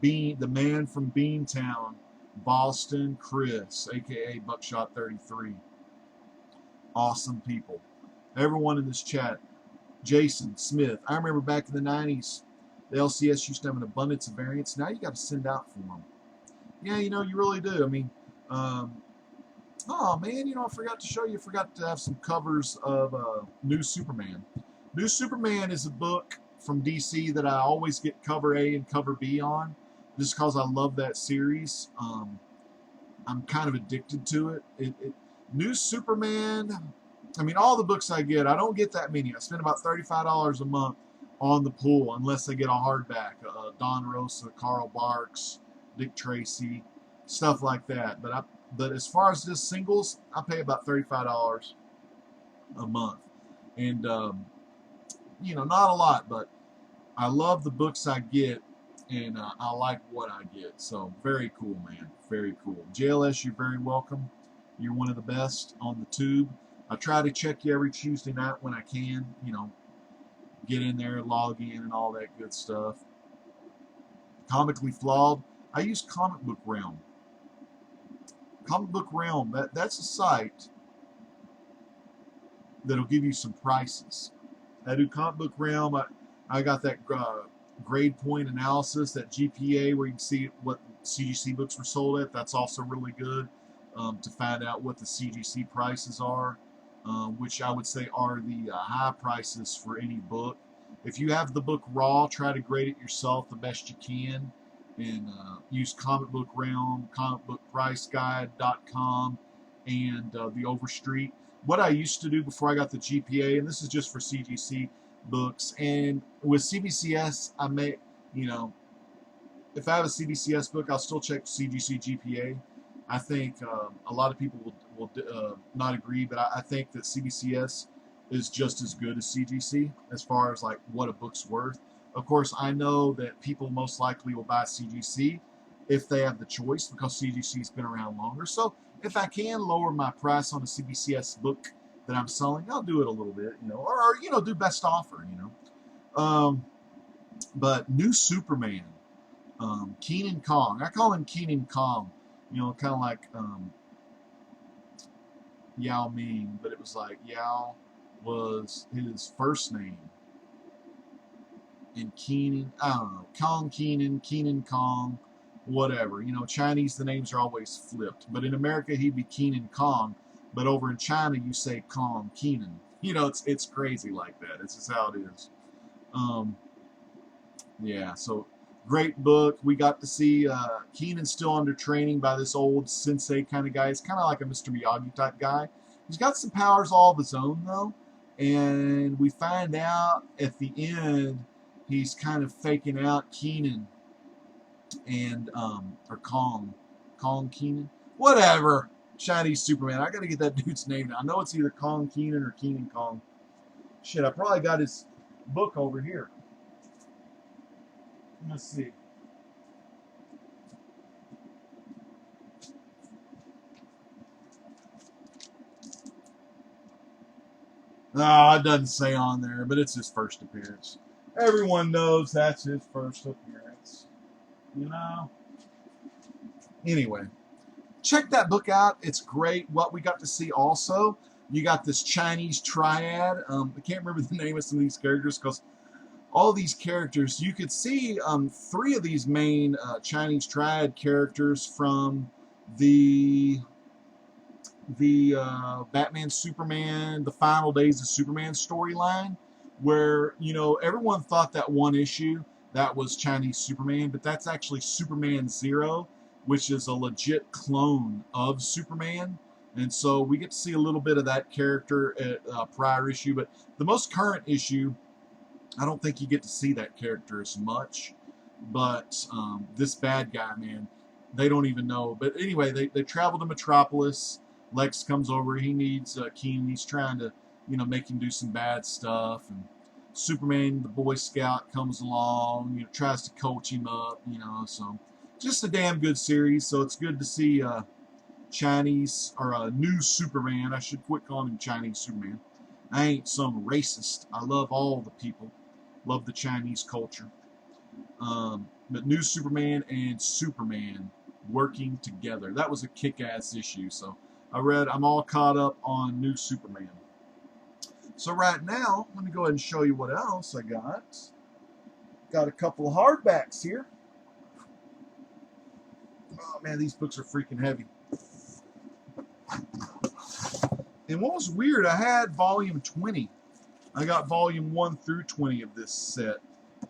the man from Beantown, Boston, Chris, a.k.a. Buckshot 33. Awesome people. Everyone in this chat. Jason Smith. I remember back in the 90s, the LCS used to have an abundance of variants. Now you got to send out for them. Yeah, you know, you really do. I mean, oh man, you know, I forgot to show you. I forgot to have some covers of New Superman. New Superman is a book from DC that I always get cover A and cover B on, just because I love that series. I'm kind of addicted to it. New Superman, I mean, all the books I get, I don't get that many. I spend about $35 a month on the pool, unless I get a hardback. Don Rosa, Carl Barks, Dick Tracy, stuff like that. But as far as just singles, I pay about $35 a month. And, you know, not a lot, but I love the books I get, and I like what I get. So very cool, man. Very cool. JLS, you're very welcome. You're one of the best on the tube. I try to check you every Tuesday night when I can, you know, get in there, log in, and all that good stuff. Comically Flawed. I use Comic Book Realm. Comic Book Realm, that's a site that'll give you some prices. I do Comic Book Realm. I got that grade point analysis, that GPA, where you can see what CGC books were sold at. That's also really good to find out what the CGC prices are, which I would say are the high prices for any book. If you have the book raw, try to grade it yourself the best you can, and use Comic Book Realm, comicbookpriceguide.com, and the Overstreet. What I used to do before I got the GPA, and this is just for CGC books, and with CBCS, I may, you know, if I have a CBCS book, I'll still check CGC GPA. I think a lot of people will not agree, but I think that CBCS is just as good as CGC as far as like what a book's worth. Of course, I know that people most likely will buy CGC if they have the choice, because CGC's been around longer. So if I can lower my price on a CBCS book that I'm selling, I'll do it a little bit, you know, or you know, do best offer, you know. But New Superman, Keenan Kong. I call him Keenan Kong, you know, kind of like Yao Ming, but it was like Yao was his first name, and Keenan, I don't know, Kong Keenan, Keenan Kong, whatever. You know, Chinese, the names are always flipped, but in America he'd be Keenan Kong, but over in China you say Kong Keenan. You know, it's crazy like that. It's just how it is. Yeah, so great book. We got to see Keenan still under training by this old sensei kind of guy. He's kind of like a Mr. Miyagi type guy. He's got some powers all of his own, though. And we find out at the end he's kind of faking out Keenan and, or Kong Keenan. Whatever. Chinese Superman. I got to get that dude's name now. I know it's either Kong Keenan or Keenan Kong. Shit, I probably got his book over here. Let's see. No, it doesn't say on there, but it's his first appearance. Everyone knows that's his first appearance. You know? Anyway, check that book out. It's great. What we got to see also, you got this Chinese triad. I can't remember the name of some of these characters because all these characters, you could see three of these main Chinese triad characters from the Batman Superman, the Final Days of Superman storyline, where, you know, everyone thought that one issue that was Chinese Superman, but that's actually Superman Zero, which is a legit clone of Superman. And so we get to see a little bit of that character at a prior issue, but the most current issue, I don't think you get to see that character as much. But this bad guy, man, they don't even know. But anyway, they travel to Metropolis. Lex comes over. He needs Keenan. He's trying to, you know, make him do some bad stuff. And Superman, the Boy Scout, comes along. You know, tries to coach him up. You know, so just a damn good series. So it's good to see Chinese or a new Superman. I should quit calling him Chinese Superman. I ain't some racist. I love all the people. Love the Chinese culture. But New Superman and Superman working together. That was a kick-ass issue. So I'm all caught up on New Superman. So right now, let me go ahead and show you what else I got. Got a couple of hardbacks here. Oh man, these books are freaking heavy. And what was weird, I had volume 20. I got volume 1 through 20 of this set,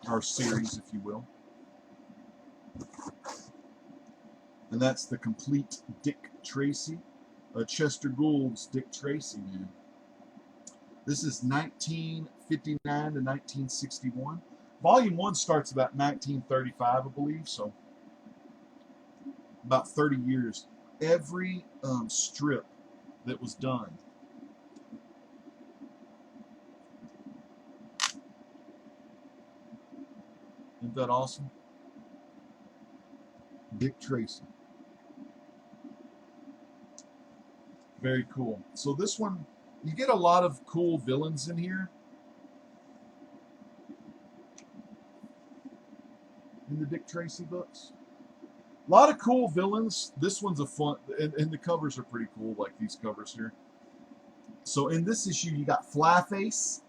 or series, if you will. And that's the complete Dick Tracy. Chester Gould's Dick Tracy, man. This is 1959 to 1961. Volume 1 starts about 1935, I believe, so about 30 years. Every strip that was done. Isn't that awesome? Dick Tracy. Very cool. So this one, you get a lot of cool villains in here. In the Dick Tracy books. A lot of cool villains. This one's a fun, and the covers are pretty cool, like these covers here. So in this issue, you got Flyface.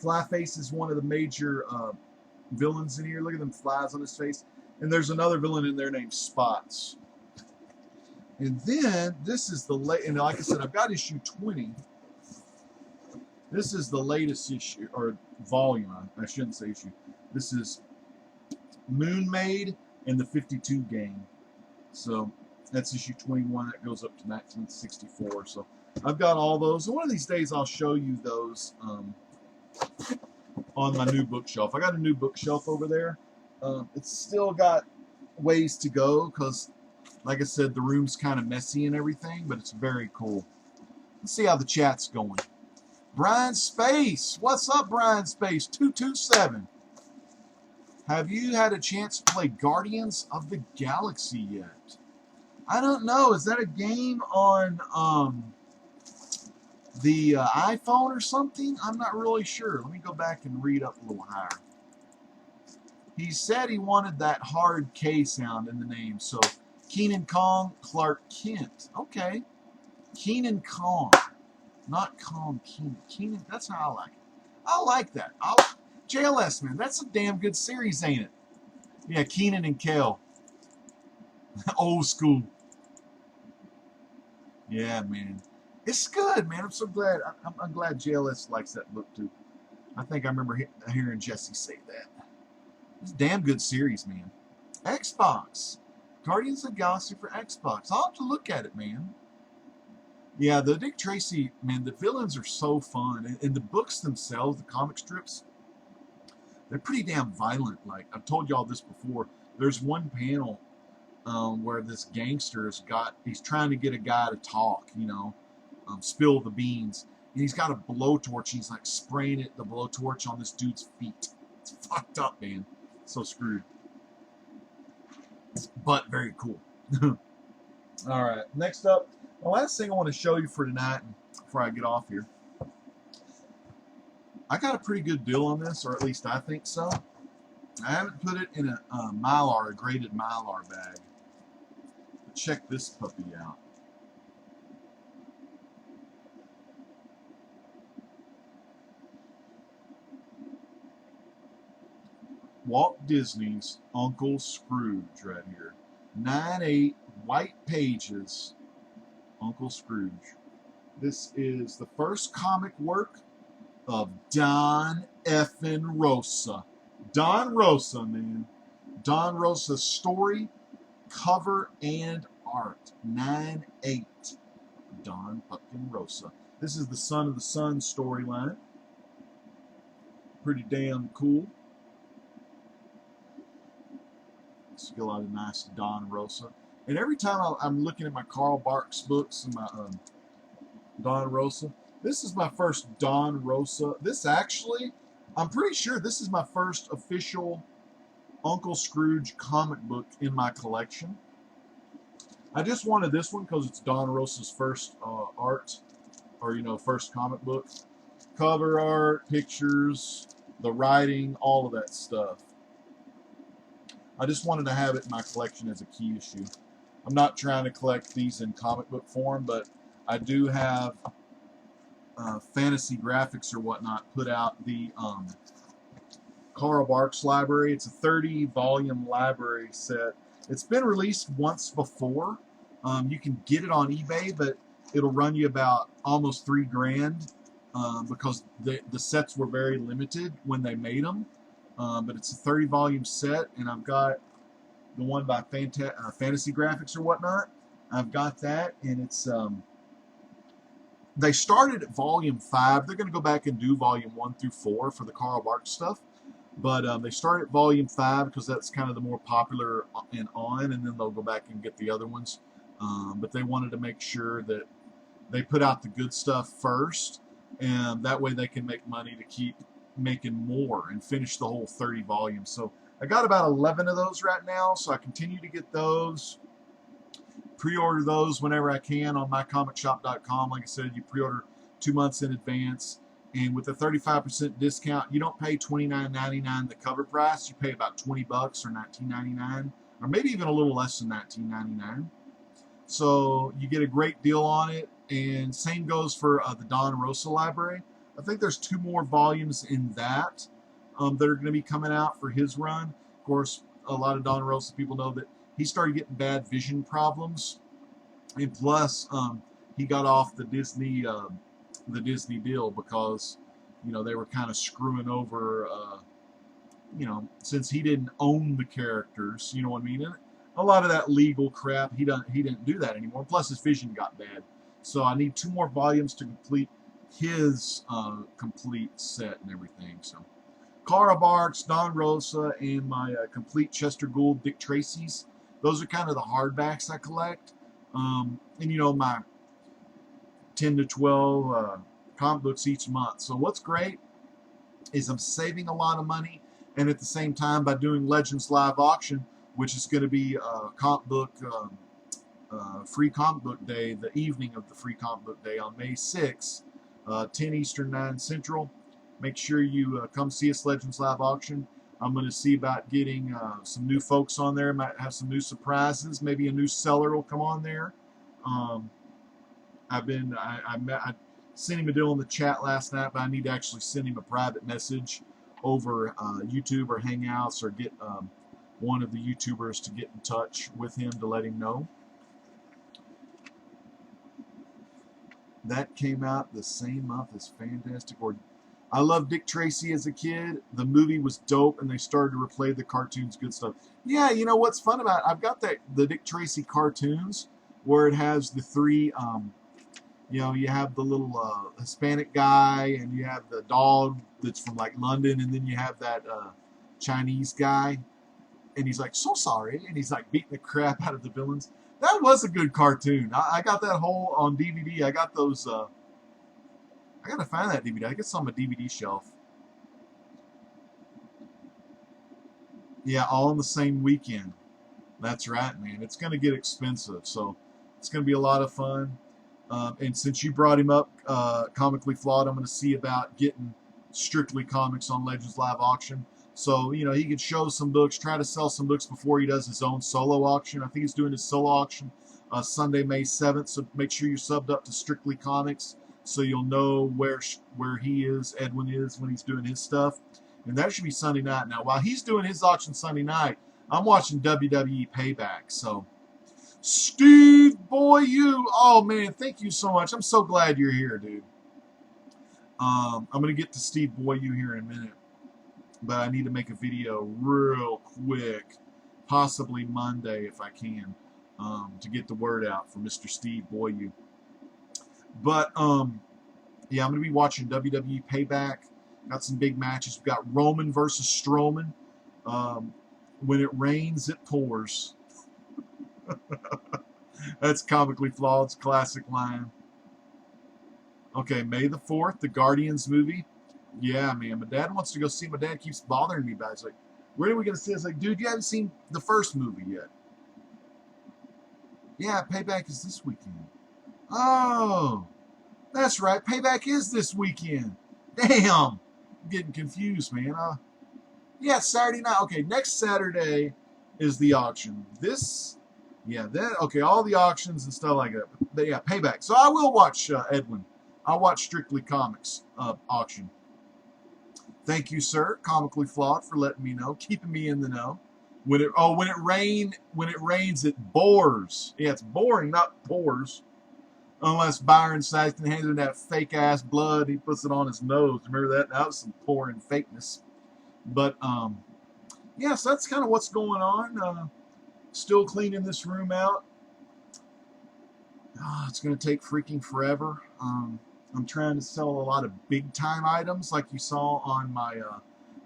Flyface is one of the major villains in here. Look at them flies on his face. And there's another villain in there named Spots. And then this is the late, and like I said, I've got issue 20. This is the latest issue, or volume. I shouldn't say issue. This is Moon Maid and the 52 Gang. So that's issue 21. That goes up to 1964. So I've got all those. And one of these days I'll show you those on my new bookshelf. I got a new bookshelf over there. It's still got ways to go because, like I said, the room's kind of messy and everything, but it's very cool. Let's see how the chat's going. Brian Space. What's up, Brian Space? 227. Have you had a chance to play Guardians of the Galaxy yet? I don't know. Is that a game on the iPhone or something? I'm not really sure. Let me go back and read up a little higher. He said he wanted that hard K sound in the name. So Kenan Kong, Clark Kent. Okay. Kenan Kong. Not Kong, Kenan. Kenan, that's how I like it. I like that. JLS, man, that's a damn good series, ain't it? Yeah, Kenan and Kel. Old school. Yeah, man. It's good, man. I'm so glad. I'm glad JLS likes that book, too. I think I remember hearing Jesse say that. It's a damn good series, man. Xbox. Guardians of the Galaxy for Xbox. I'll have to look at it, man. Yeah, the Dick Tracy, man, the villains are so fun. And the books themselves, the comic strips, they're pretty damn violent. Like, I've told y'all this before. There's one panel where this gangster he's trying to get a guy to talk, you know, spill the beans. And he's got a blowtorch. He's like spraying the blowtorch on this dude's feet. It's fucked up, man. So screwed. But very cool. All right, next up, the last thing I want to show you for tonight, before I get off here, I got a pretty good deal on this, or at least I think so. I haven't put it in a Mylar, a graded Mylar bag. check this puppy out. Walt Disney's Uncle Scrooge right here. 9/8 white pages. Uncle Scrooge. This is the first comic work of Don effin Rosa. Don Rosa, man. Don Rosa's story, cover, and art. 9/8. Don fucking Rosa. This is the Son of the Sun storyline. Pretty damn cool. It's a lot of nice Don Rosa. And every time I'm looking at my Carl Barks books and my Don Rosa, this is my first Don Rosa. This actually, I'm pretty sure this is my first official Uncle Scrooge comic book in my collection. I just wanted this one because it's Don Rosa's first art, or first comic book. Cover art, pictures, the writing, all of that stuff. I just wanted to have it in my collection as a key issue. I'm not trying to collect these in comic book form, but I do have Fantasy Graphics or whatnot put out the Carl Barks library. It's a 30-volume library set. It's been released once before. You can get it on eBay, but it'll run you about almost $3,000 because the sets were very limited when they made them. But it's a 30-volume set, and I've got the one by Fantasy Graphics or whatnot. I've got that, and it's they started at volume 5. They're going to go back and do volume 1 through 4 for the Carl Barks stuff, but they started at volume 5 because that's kind of the more popular and on, and then they'll go back and get the other ones. But they wanted to make sure that they put out the good stuff first, and that way they can make money to keep making more and finish the whole 30 volumes. So I got about 11 of those right now, so I continue to get those. Pre-order those whenever I can on mycomicshop.com. Like I said, you pre-order 2 months in advance, and with a 35% discount, you don't pay $29.99 the cover price. You pay about $20 or $19.99, or maybe even a little less than $19.99. So you get a great deal on it, and same goes for the Don Rosa library. I think there's 2 more volumes in that that are going to be coming out for his run. Of course, a lot of Don Rosa people know that he started getting bad vision problems, and plus he got off the Disney deal because they were kind of screwing over since he didn't own the characters, you know what I mean? And a lot of that legal crap, he didn't do that anymore. Plus his vision got bad, so I need 2 more volumes to complete his complete set and everything. So Carl Barks, Don Rosa, and my complete Chester Gould Dick Tracy's. Those are kind of the hardbacks I collect. And my 10 to 12 comic books each month. So what's great is I'm saving a lot of money, and at the same time, by doing Legends Live Auction, which is going to be comic book free comic book day, the evening of the free comic book day on May 6th, 10 Eastern, 9 Central. Make sure you come see us, Legends Live Auction. I'm going to see about getting some new folks on there. Might have some new surprises. Maybe a new seller will come on there. I sent him a deal in the chat last night, but I need to actually send him a private message over YouTube or Hangouts, or get one of the YouTubers to get in touch with him to let him know. That came out the same month as Fantastic Or. I loved Dick Tracy as a kid. The movie was dope, and they started to replay the cartoons. Good stuff. Yeah, what's fun about it? I've got the Dick Tracy cartoons where it has the 3. You have the little Hispanic guy, and you have the dog that's from like London, and then you have that Chinese guy, and he's like, so sorry, and he's like beating the crap out of the villains. That was a good cartoon. I got that whole on DVD. I got those. I gotta find that DVD. I guess on my DVD shelf. Yeah, all in the same weekend. That's right, man. It's gonna get expensive, so it's gonna be a lot of fun. And since you brought him up, Comically Flawed, I'm gonna see about getting Strictly Comics on Legends Live Auction. So he could show some books, try to sell some books before he does his own solo auction. I think he's doing his solo auction Sunday, May 7th. So make sure you're subbed up to Strictly Comics so you'll know where he is, Edwin is, when he's doing his stuff. And that should be Sunday night. Now, while he's doing his auction Sunday night, I'm watching WWE Payback. So, Steve Boyu, oh man, thank you so much. I'm so glad you're here, dude. I'm going to get to Steve Boyu here in a minute, but I need to make a video real quick, possibly Monday if I can, to get the word out for Mr. Steve Boyu. But, yeah, I'm going to be watching WWE Payback. Got some big matches. We've got Roman versus Strowman. When it rains, it pours. That's Comically Flawed's classic line. Okay, May the 4th, the Guardians movie. Yeah, man, my dad wants to go see. My dad keeps bothering me about it. He's like, when are we going to see it? I was like, dude, you haven't seen the first movie yet. Yeah, Payback is this weekend. Oh, that's right. Payback is this weekend. Damn. I'm getting confused, man. Yeah, Saturday night. Okay, next Saturday is the auction. Okay, all the auctions and stuff like that. But yeah, Payback. So I will watch Edwin. I'll watch Strictly Comics auction. Thank you, sir, Comically Flawed, for letting me know, keeping me in the know. When it rains, it bores. Yeah, it's boring, not pours. Unless Byron Saxton hands him that fake ass blood, he puts it on his nose. Remember that? That was some pouring fakeness. But yeah, so that's kind of what's going on. Still cleaning this room out. It's going to take freaking forever. I'm trying to sell a lot of big time items, like you saw on my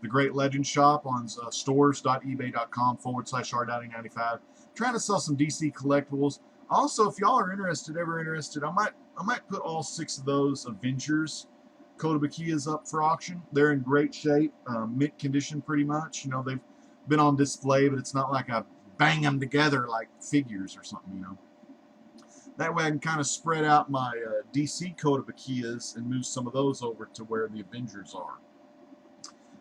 the Great Legend shop on stores.ebay.com/r.95. Trying to sell some DC collectibles. Also, if y'all are ever interested, I might put all 6 of those Avengers Kodabakiyas up for auction. They're in great shape, mint condition pretty much. You know, they've been on display, but it's not like I bang them together like figures or something, you know. That way I can kind of spread out my DC Kodabakiyas and move some of those over to where the Avengers are.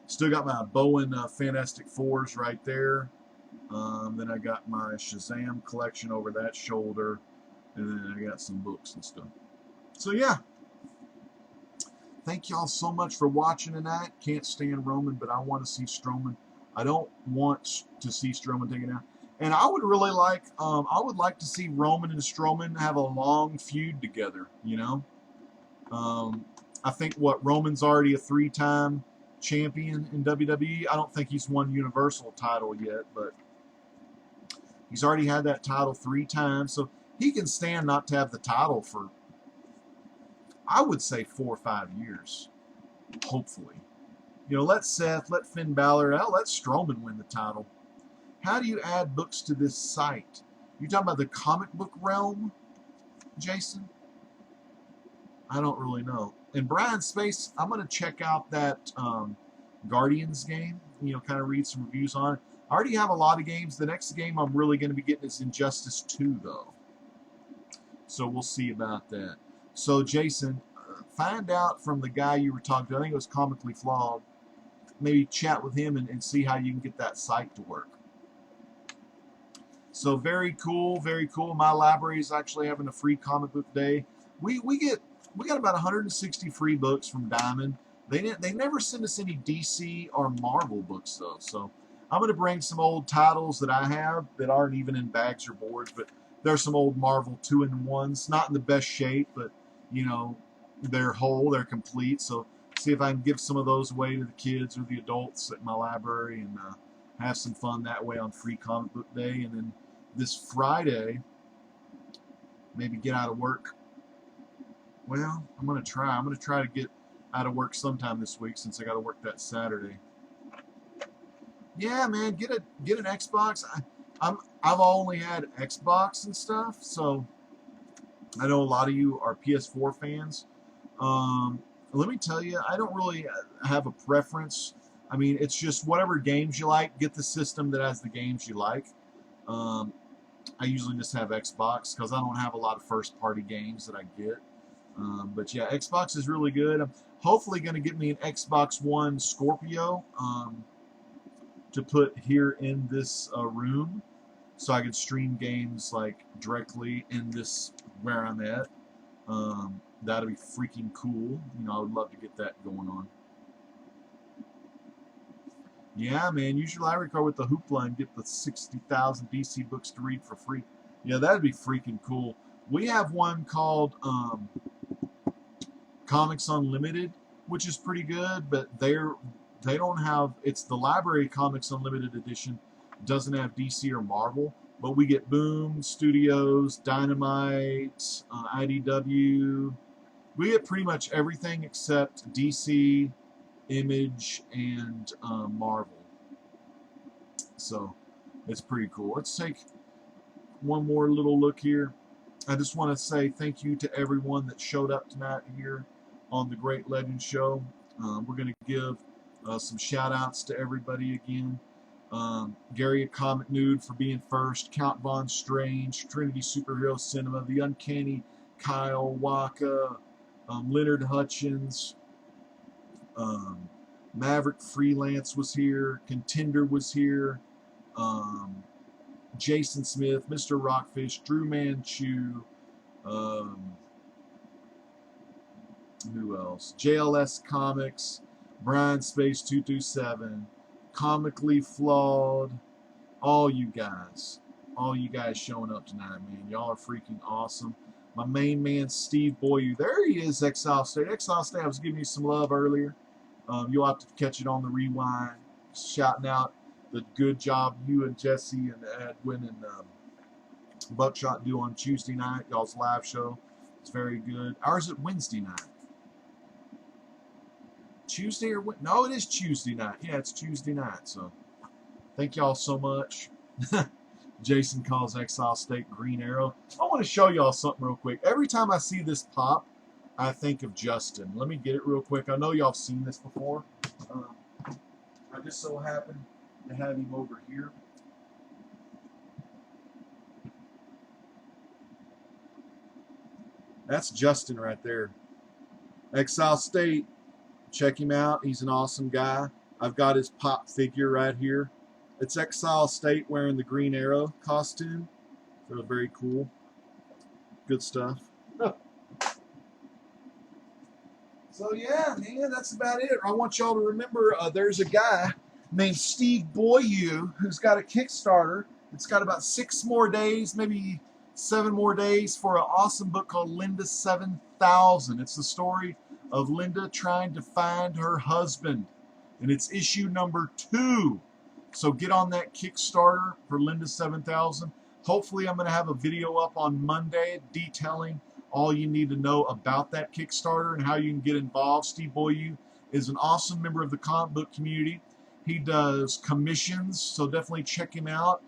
Still got my Bowen Fantastic Fours right there. Then I got my Shazam collection over that shoulder. And then I got some books and stuff. So yeah. Thank y'all so much for watching tonight. Can't stand Roman, but I want to see Strowman. I don't want to see Strowman taken out. And I would really like, I would like to see Roman and Strowman have a long feud together, you know. I think Roman's already a 3-time champion in WWE. I don't think he's won Universal title yet, but he's already had that title 3 times, so he can stand not to have the title for, I would say, 4 or 5 years, hopefully. You know, let Seth, let Finn Balor, let Strowman win the title. How do you add books to this site? You talking about the comic book realm, Jason? I don't really know. In Brian's Space, I'm going to check out that Guardians game, you know, kind of read some reviews on it. I already have a lot of games. The next game I'm really going to be getting is Injustice 2, though. So we'll see about that. So, Jason, find out from the guy you were talking to, I think it was Comically Flawed, maybe chat with him and see how you can get that site to work. So very cool, very cool. My library is actually having a free comic book day. We got about 160 free books from Diamond. They never send us any DC or Marvel books though. So I'm going to bring some old titles that I have that aren't even in bags or boards, but there's some old Marvel 2-in-1s, not in the best shape, but you know, they're whole, they're complete. So see if I can give some of those away to the kids or the adults at my library and have some fun that way on free comic book day. And then this Friday, maybe get out of work. Well, I'm going to try. I'm going to try to get out of work sometime this week since I got to work that Saturday. Yeah, man, get an Xbox. I've only had Xbox and stuff, so I know a lot of you are PS4 fans. Let me tell you, I don't really have a preference. I mean, it's just whatever games you like. Get the system that has the games you like. I usually just have Xbox because I don't have a lot of first-party games that I get. But yeah, Xbox is really good. I'm hopefully going to get me an Xbox One Scorpio to put here in this room. so I could stream games like directly in this where I'm at. That'd be freaking cool. You know, I would love to get that going on. Yeah, man, use your library card with the hoopla and get the 60,000 DC books to read for free. Yeah, that'd be freaking cool. We have one called Comics Unlimited, which is pretty good, but they don't have, it's the library Comics Unlimited edition, doesn't have DC or Marvel, but we get Boom Studios, Dynamite, IDW. We get pretty much everything except DC, Image, and Marvel. So it's pretty cool. Let's take one more little look here. I just want to say thank you to everyone that showed up tonight here on the Great Legend Show. We're going to give some shout outs to everybody again. Gary Comic Nude for being first, Count Von Strange, Trinity Superhero Cinema, The Uncanny Kyle Waka, Leonard Hutchins, Maverick Freelance was here, Contender was here, Jason Smith, Mr. Rockfish, Drew Manchu, who else? JLS Comics, Brian Space 227, Comically Flawed, all you guys showing up tonight, man. Y'all are freaking awesome. My main man, Steve Boyu. There he is, Exile State. Exile State, I was giving you some love earlier. You'll have to catch it on the rewind. Shouting out the good job you and Jesse and Edwin and Buckshot do on Tuesday night. Y'all's live show. It's very good. Ours is Wednesday night. Tuesday or what? No, it is Tuesday night. Yeah, it's Tuesday night. So thank y'all so much. Jason calls Exile State Green Arrow. I want to show y'all something real quick. Every time I see this pop, I think of Justin. Let me get it real quick. I know y'all have seen this before. I just so happen to have him over here. That's Justin right there. Exile State. Check him out. He's an awesome guy. I've got his pop figure right here. It's Exile State wearing the Green Arrow costume. So very cool. Good stuff. So yeah, man, that's about it. I want y'all to remember there's a guy named Steve Boyu who's got a Kickstarter. It's got about 6 more days, maybe 7 more days for an awesome book called Linda 7000. It's the story of Linda trying to find her husband. And it's issue number 2. So get on that Kickstarter for Linda 7000. Hopefully I'm going to have a video up on Monday detailing all you need to know about that Kickstarter and how you can get involved. Steve Boyu is an awesome member of the comic book community. He does commissions, so definitely check him out.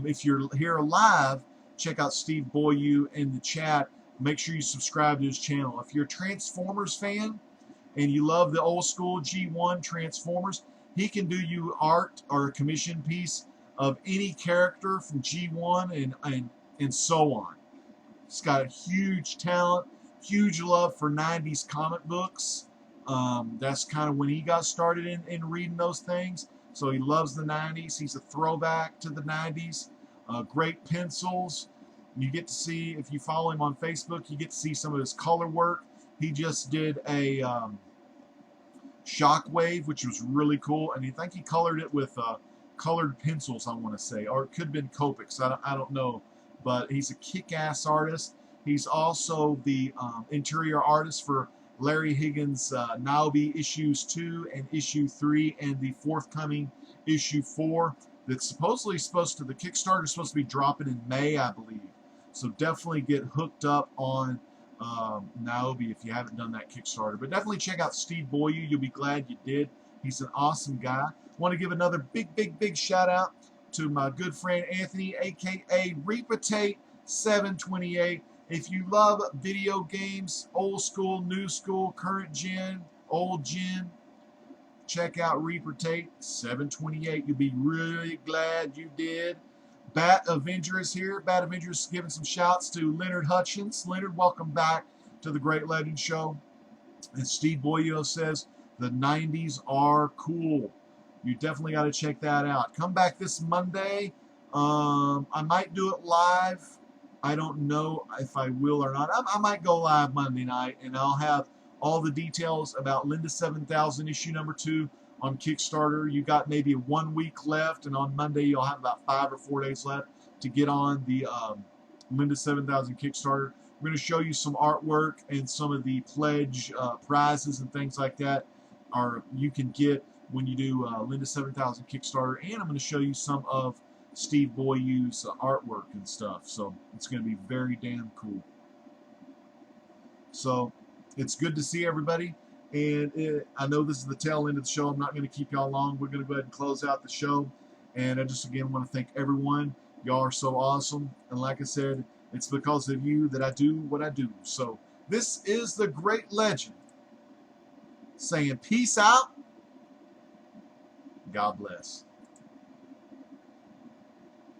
If you're here live, check out Steve Boyu in the chat. Make sure you subscribe to his channel. If you're a Transformers fan and you love the old school G1 Transformers, he can do you art or a commission piece of any character from G1 and so on. He's got a huge talent, huge love for 90s comic books. That's kind of when he got started in reading those things. So he loves the 90s. He's a throwback to the 90s. Great pencils. You get to see, if you follow him on Facebook, you get to see some of his color work. He just did a Shockwave, which was really cool. And I think he colored it with colored pencils, I want to say. Or it could have been Copics. I don't know. But he's a kick-ass artist. He's also the interior artist for Larry Higgins' Naobi issues 2 and issue 3 and the forthcoming issue 4 that's supposedly the Kickstarter is supposed to be dropping in May, I believe. So definitely get hooked up on Naobi if you haven't done that Kickstarter. But definitely check out Steve Boyu. You'll be glad you did. He's an awesome guy. Want to give another big shout out to my good friend Anthony, aka Reputate 728. If you love video games, old school, new school, current gen, old gen, check out Reputate 728. You'll be really glad you did. Bat Avenger is here. Bat Avenger is giving some shouts to Leonard Hutchins. Leonard, welcome back to the Great Legend Show. And Steve Boyo says the 90s are cool. You definitely got to check that out. Come back this Monday, I might do it live. I don't know if I will or not. I might go live Monday night, and I'll have all the details about Linda 7000 issue number 2 on Kickstarter. You got maybe 1 week left, and on Monday you'll have about 5 or 4 days left to get on the Linda 7000 Kickstarter. We're going to show you some artwork and some of the pledge prizes and things like that you can get when you do Linda 7000 Kickstarter, and I'm going to show you some of Steve Boyu's artwork and stuff. So it's going to be very damn cool. So it's good to see everybody. And I know this is the tail end of the show. I'm not going to keep y'all long. We're going to go ahead and close out the show. And I just again want to thank everyone. Y'all are so awesome. And like I said, it's because of you that I do what I do. So this is the great legend saying peace out. God bless.